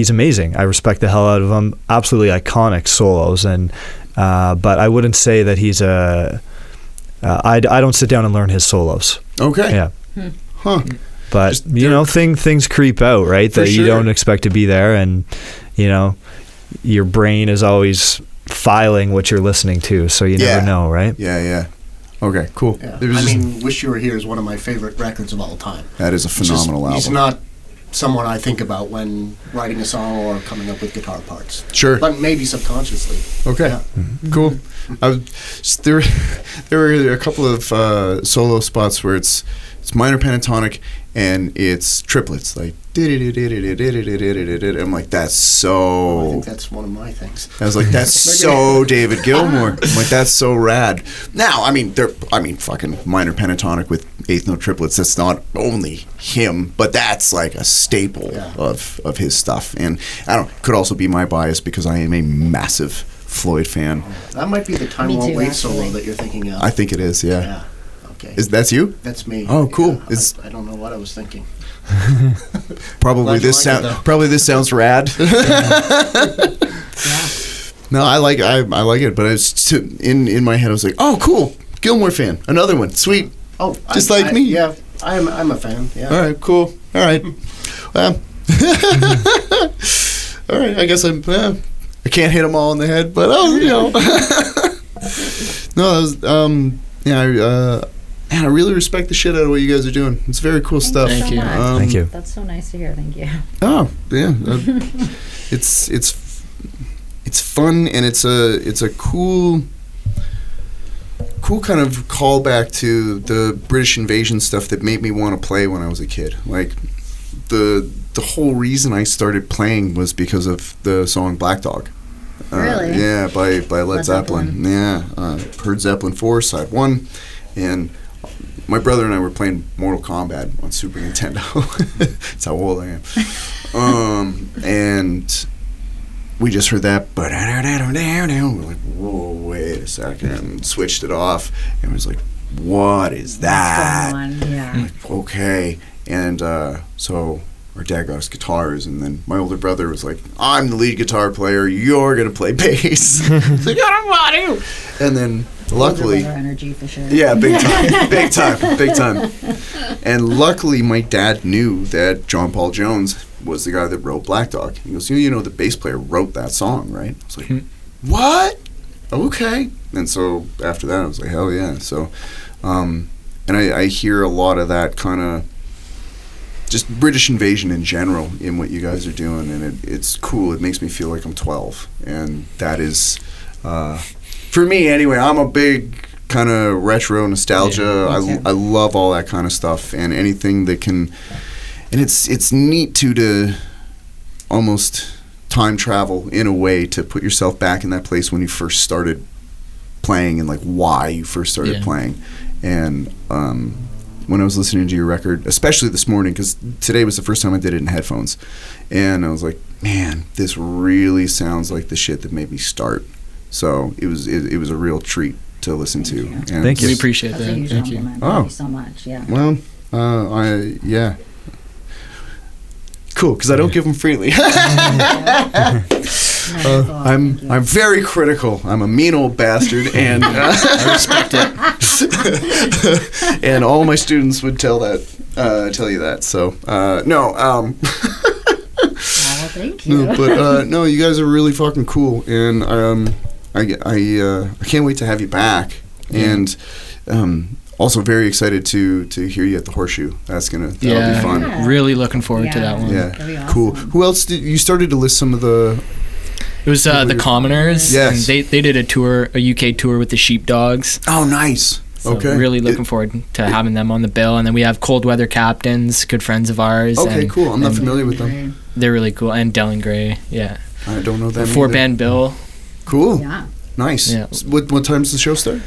amazing. I respect the hell out of him. Absolutely iconic solos, and but I wouldn't say that he's a. I don't sit down and learn his solos. Okay. Yeah. Huh. But Just things creep out, right? For That you sure. don't expect to be there, and your brain is always filing what you're listening to, so you never know, right? Yeah. Okay, cool. Yeah. There's Wish You Were Here is one of my favorite records of all time. that is a phenomenal He's album. not someone I think about when writing a song or coming up with guitar parts. Sure. But maybe subconsciously. Okay, Yeah. cool. There were a couple of solo spots where it's minor pentatonic and it's triplets, like I'm like, that's so. I think that's one of my things. I was like, that's so David Gilmour. I'm like, that's so rad. Now, fucking minor pentatonic with eighth note triplets. That's not only him, but that's like a staple of his stuff. And could also be my bias because I am a massive Floyd fan. That might be the Time Me Won't too, Wait actually. solo that you're thinking of. I think it is. Yeah. Yeah. Okay. That's you? That's me. Oh, cool. Yeah, It's- I don't know what I was thinking. Probably Glad you like it, though. Probably this sounds rad. No, I like it, but in my head I was like, oh, cool, Gilmour fan, another one, sweet. Oh, Just like me. Yeah, I'm a fan. Yeah. All right, cool. All right. Well, all right. I guess I can't hit them all in the head, but no, that was I really respect the shit out of what you guys are doing. It's very cool stuff. Thank you. Thank you. That's so nice to hear. Thank you. Oh yeah, it's fun, and it's a cool kind of callback to the British invasion stuff that made me want to play when I was a kid. Like the whole reason I started playing was because of the song Black Dog. Really? Yeah, by Led Zeppelin. Yeah, heard Zeppelin 4, side 1, and my brother and I were playing Mortal Kombat on Super Nintendo. That's how old I am. And we just heard that. We're like, whoa, wait a second. And switched it off. And was like, what is that? What's going on? Yeah. Like, okay. And so our dad got us guitars. And then my older brother was like, I'm the lead guitar player. You're going to play bass. It's like, I don't want to. And then luckily, Older energy for sure. yeah, big time. And luckily, my dad knew that John Paul Jones was the guy that wrote Black Dog. He goes, the bass player wrote that song, right? I was like, what? Okay. And so after that, I was like, hell yeah. So, and I hear a lot of that kind of just British invasion in general in what you guys are doing, and it's cool. It makes me feel like I'm 12, and that is, for me anyway. I'm a big kind of retro nostalgia. I love all that kind of stuff, and anything that can. And it's neat to almost time travel in a way to put yourself back in that place when you first started playing and like why you first started playing. And when I was listening to your record, especially this morning, because today was the first time I did it in headphones, and I was like, man, this really sounds like the shit that made me start. So it was a real treat to listen to. And Thank you. We appreciate That's a that. huge Thank you. compliment. Oh. Thank you so much. Yeah. Well, cool, because I don't give them freely. I'm very critical. I'm a mean old bastard, and I respect it. And all my students would tell you that. So no. Well, thank you. No, but no, you guys are really fucking cool, and I can't wait to have you back, and also very excited to hear you at the Horseshoe. That'll be fun. Yeah. Really looking forward to that one. That'd be Yeah, awesome. cool. Who else did you started to list some of the? It was the Commoners. Yes. And they did a tour, a UK tour with the Sheepdogs. Oh, nice. So Okay. really looking forward to having them on the bill. And then we have Cold Weather Captains, good friends of ours. Okay, and, cool. I'm not and familiar with them. They're really cool. And Dellen Gray, yeah. I don't know them. Four either. band bill. Cool. Yeah. Nice. Yeah. What time's the show start?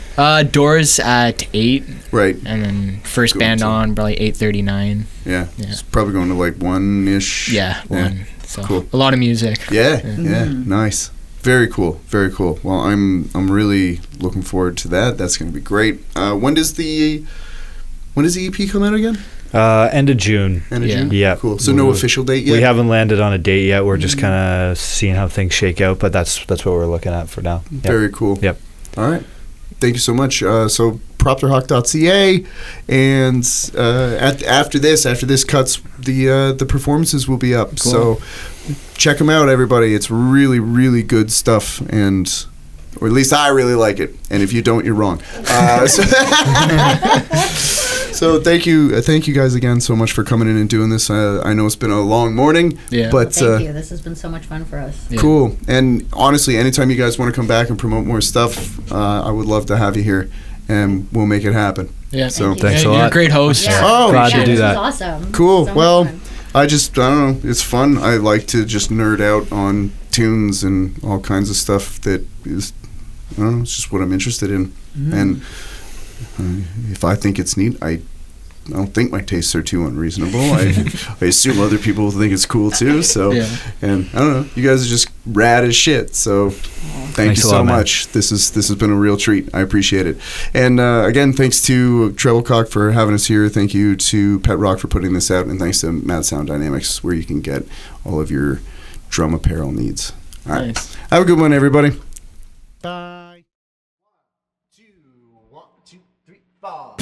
Doors at 8, Right. and then first Go band to- on probably 8:39. Yeah. Yeah. It's probably going to like 1-ish. Yeah, one. So Cool. a lot of music. Yeah. Nice. Very cool. Very cool. Well, I'm really looking forward to that. That's going to be great. When does the EP come out again? End of June. End of Yeah. June? Yeah. Cool. So no official date yet? We haven't landed on a date yet. We're just kind of seeing how things shake out, but that's what we're looking at for now. Yep. Very cool. Yep. All right. Thank you so much. So propterhawk.ca, and after this cuts, the performances will be up. Cool. So check them out, everybody. It's really, really good stuff, or at least I really like it. And if you don't, you're wrong. So thank you guys again so much for coming in and doing this. I know it's been a long morning, Yeah. but Thank you. This has been so much fun for us. Yeah. cool. And honestly, anytime you guys want to come back and promote more stuff, I would love to have you here, and we'll make it happen. Yeah. So Thanks a You're a lot. great host. Yeah. Oh, Glad to do this that. was awesome. Cool. So much Well, fun. I don't know. It's fun. I like to just nerd out on tunes and all kinds of stuff that is, I don't know, it's just what I'm interested in. And if I think it's neat, I don't think my tastes are too unreasonable. I assume other people will think it's cool too. So, Yeah. and I don't know. You guys are just rad as shit. So, thank Thanks you a so lot, man. much. This has been a real treat. I appreciate it. And again, thanks to Treblecock for having us here. Thank you to Pet Rock for putting this out, and thanks to Mad Sound Dynamics, where you can get all of your drum apparel needs. All right. Nice. Have a good one, everybody. Bye. 1, 2, 3, 4.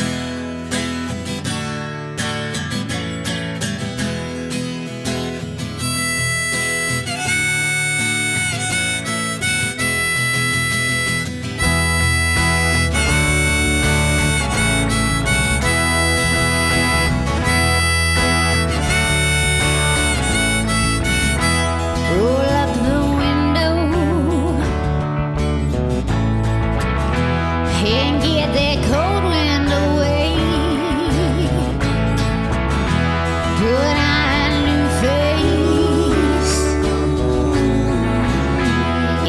Roll up the window and get that cold wind away. Put on a new face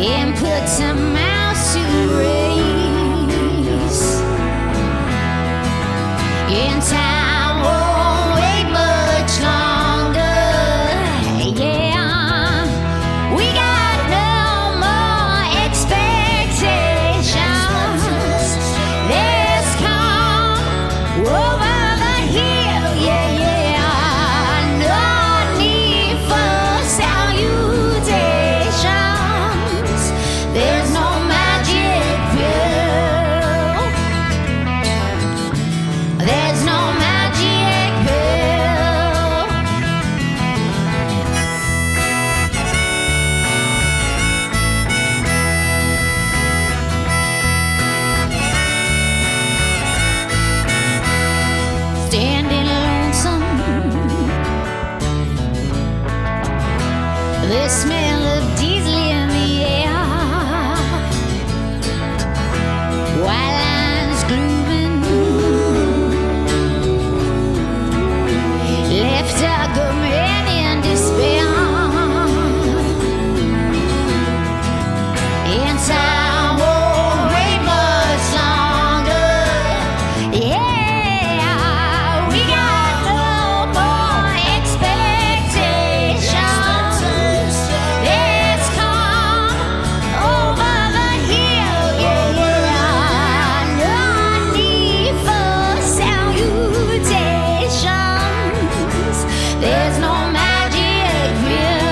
and put some mouse to race. And time won't wait much longer. Yeah, we got no more expectations. Let's come over the hill. Yeah, yeah. No need for salutations. There's no magic pill. There's no magic and time won't wait much longer. Yeah, we got no more expectations. Let's come over the hill. Yeah, no need for salutations. There's no magic pill.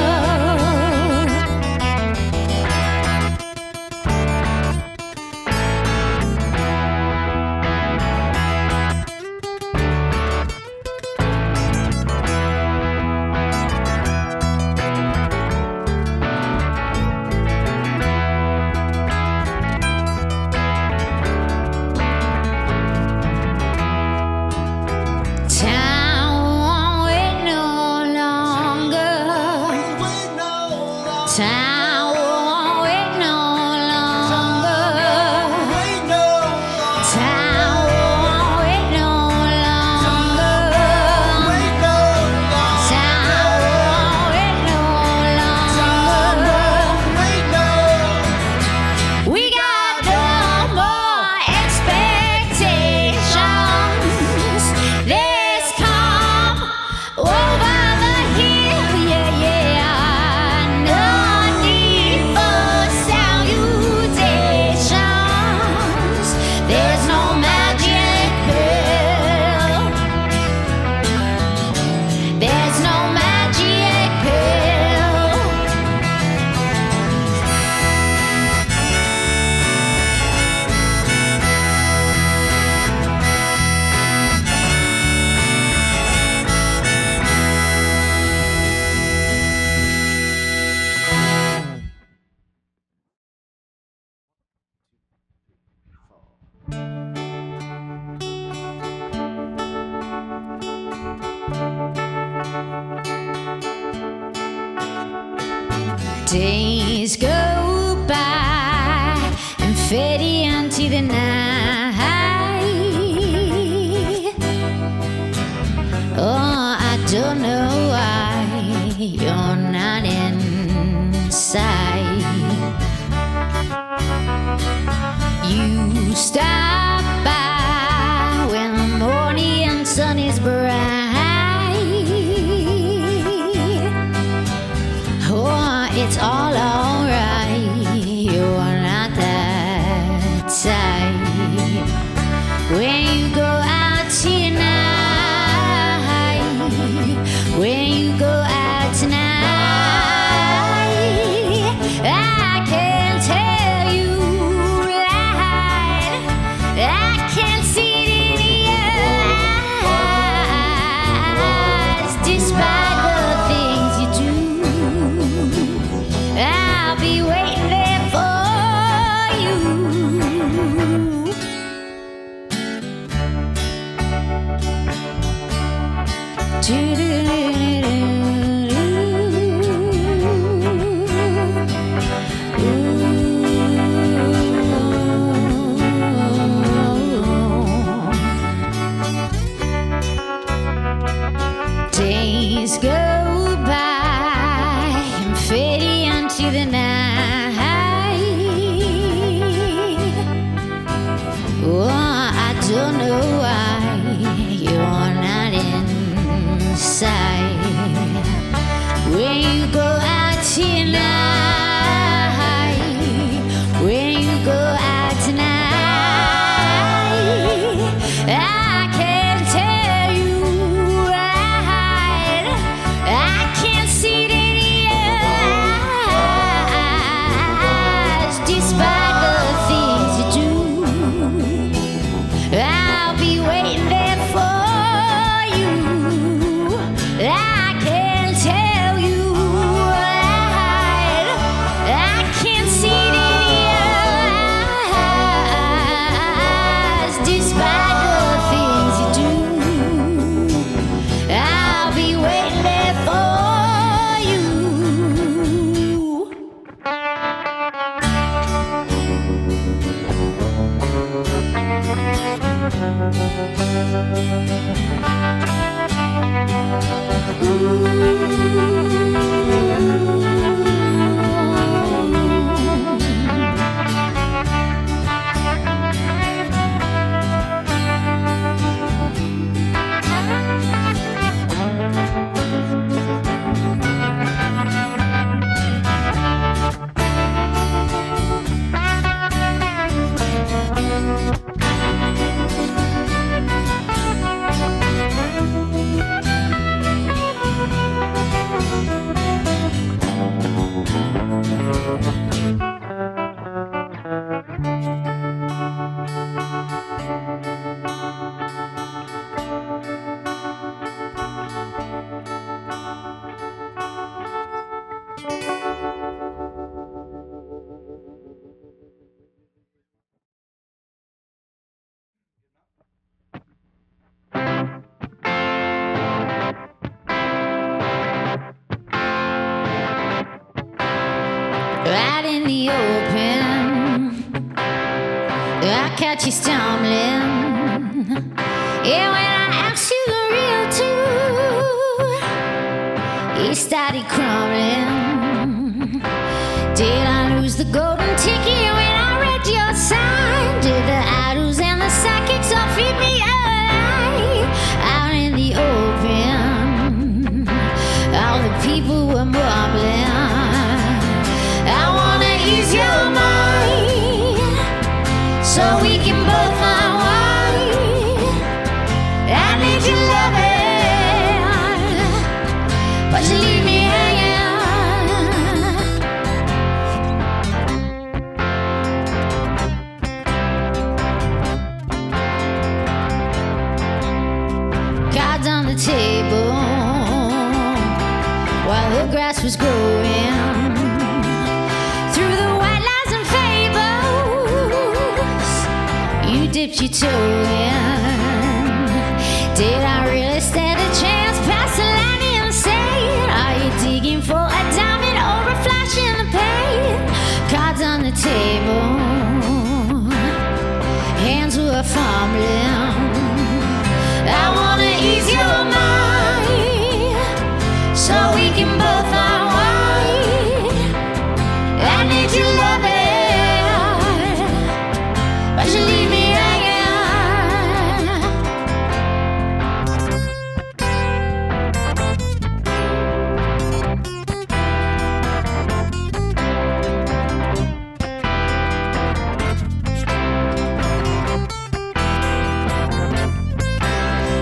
Time won't wait no longer. Time won't wait no longer. Time won't wait no longer. Time won't wait no longer. We got no more expectations. Let's come over the hill. Yeah, no need for salutations. There's no magic pill. There's no magic pill. Days go by and fade into the night. Oh, I don't know why you're not inside. You stop by when the morning sun is bright. Oh, it's all alright. You're not that tight. When you go out tonight, when you go out tonight, I can tell you right. I can see it in your eyes, despite the things you do. I'll be waiting there for you. Days go by and fade into the night. Oh, I don't know why you're not inside. When you go out tonight, when you go out tonight, I can tell you right. I can see it in your eyes, despite the things you do. I'll be waiting there for you. I can tell you right. I can see it in your eyes, despite the things you do. I'll be waiting there for you. Ooh. that you're stumbling. Yeah, when I asked you the real truth, you started crumbling. Did I lose the golden ticket when I read your sign? Did the idols and the psychics all feed me alive? Out in the open, all the people were mumbling. I wanna ease your mind so we can both unwind. I need your loving, but you leave me hanging. Cards on the table while the grass was growing. Through the white lies and fables, you dipped your toe in. Did I really stand a chance past the line in the sand? Are you digging for a diamond or a flash in the pan? Cards on the table, hands were fumbling. I wanna ease your mind so we can both unwind. I need your loving, but you leave me hanging.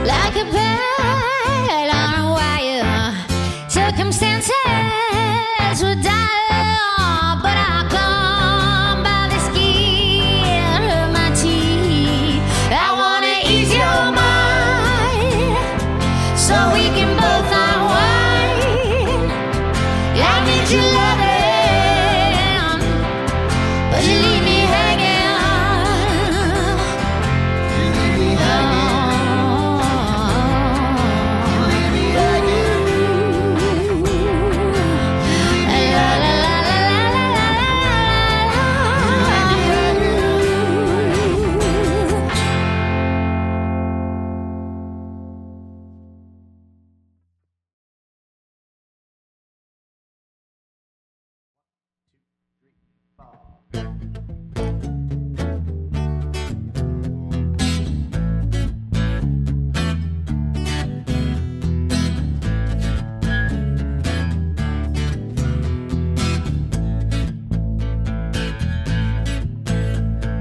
Like a bird on a wire, circumstances were dire, but I come by the skin of my teeth. I wanna ease your mind so we can both unwind. I need your loving, but you leave me hanging. You leave me hanging.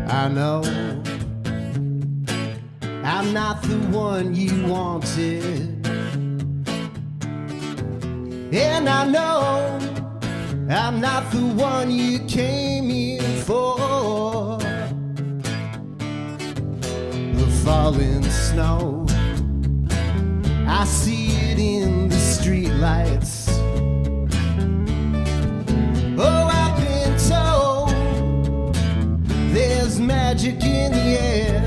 I know I'm not the one you wanted, and I know I'm not the one you came here for. The falling snow, I see it in the streetlights. Oh, I've been told there's magic in the air,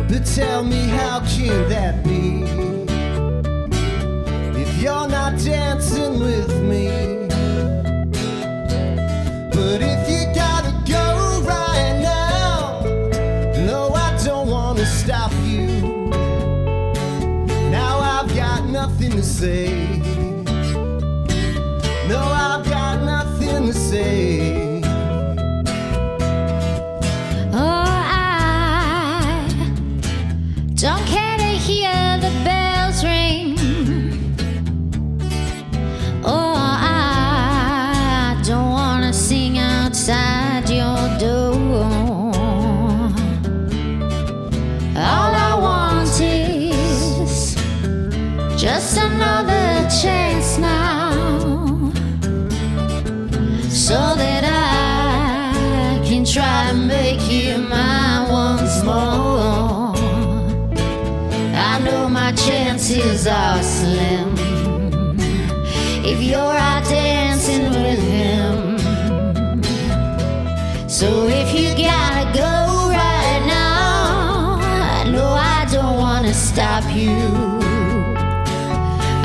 but tell me, how can that be if you're not dancing with me? But if you gotta go right now, no, I don't wanna stop you. Now I've got nothing to say. No, I've got nothing to say. Don't care to hear the bells ring. Oh, I don't wanna sing outside your door. All I want is just another chance now, so that I can try and make you mine once more. I know my chances are slim if you're out dancing with him. So if you gotta go right now, I know I don't wanna stop you.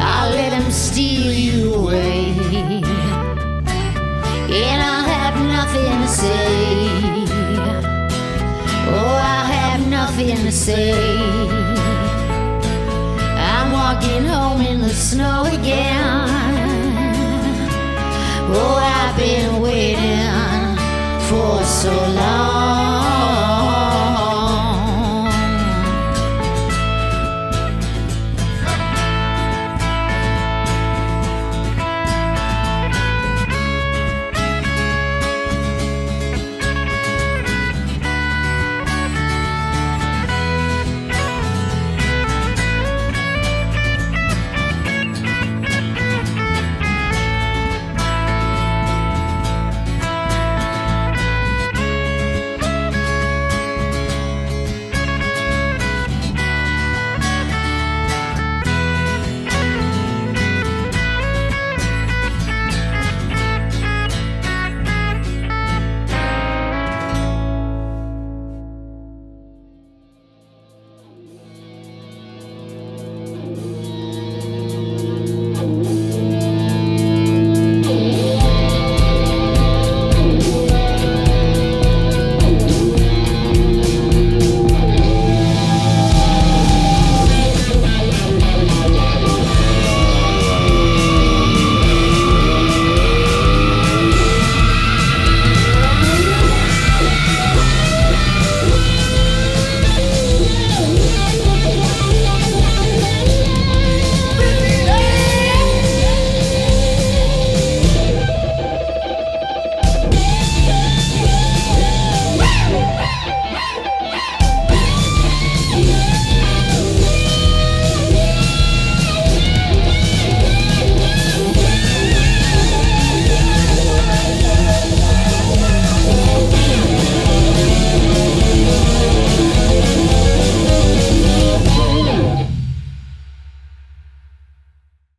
I'll let him steal you away, and I'll have nothing to say. nothing to say. I'm walking home in the snow again. Oh, I've been waiting for so long.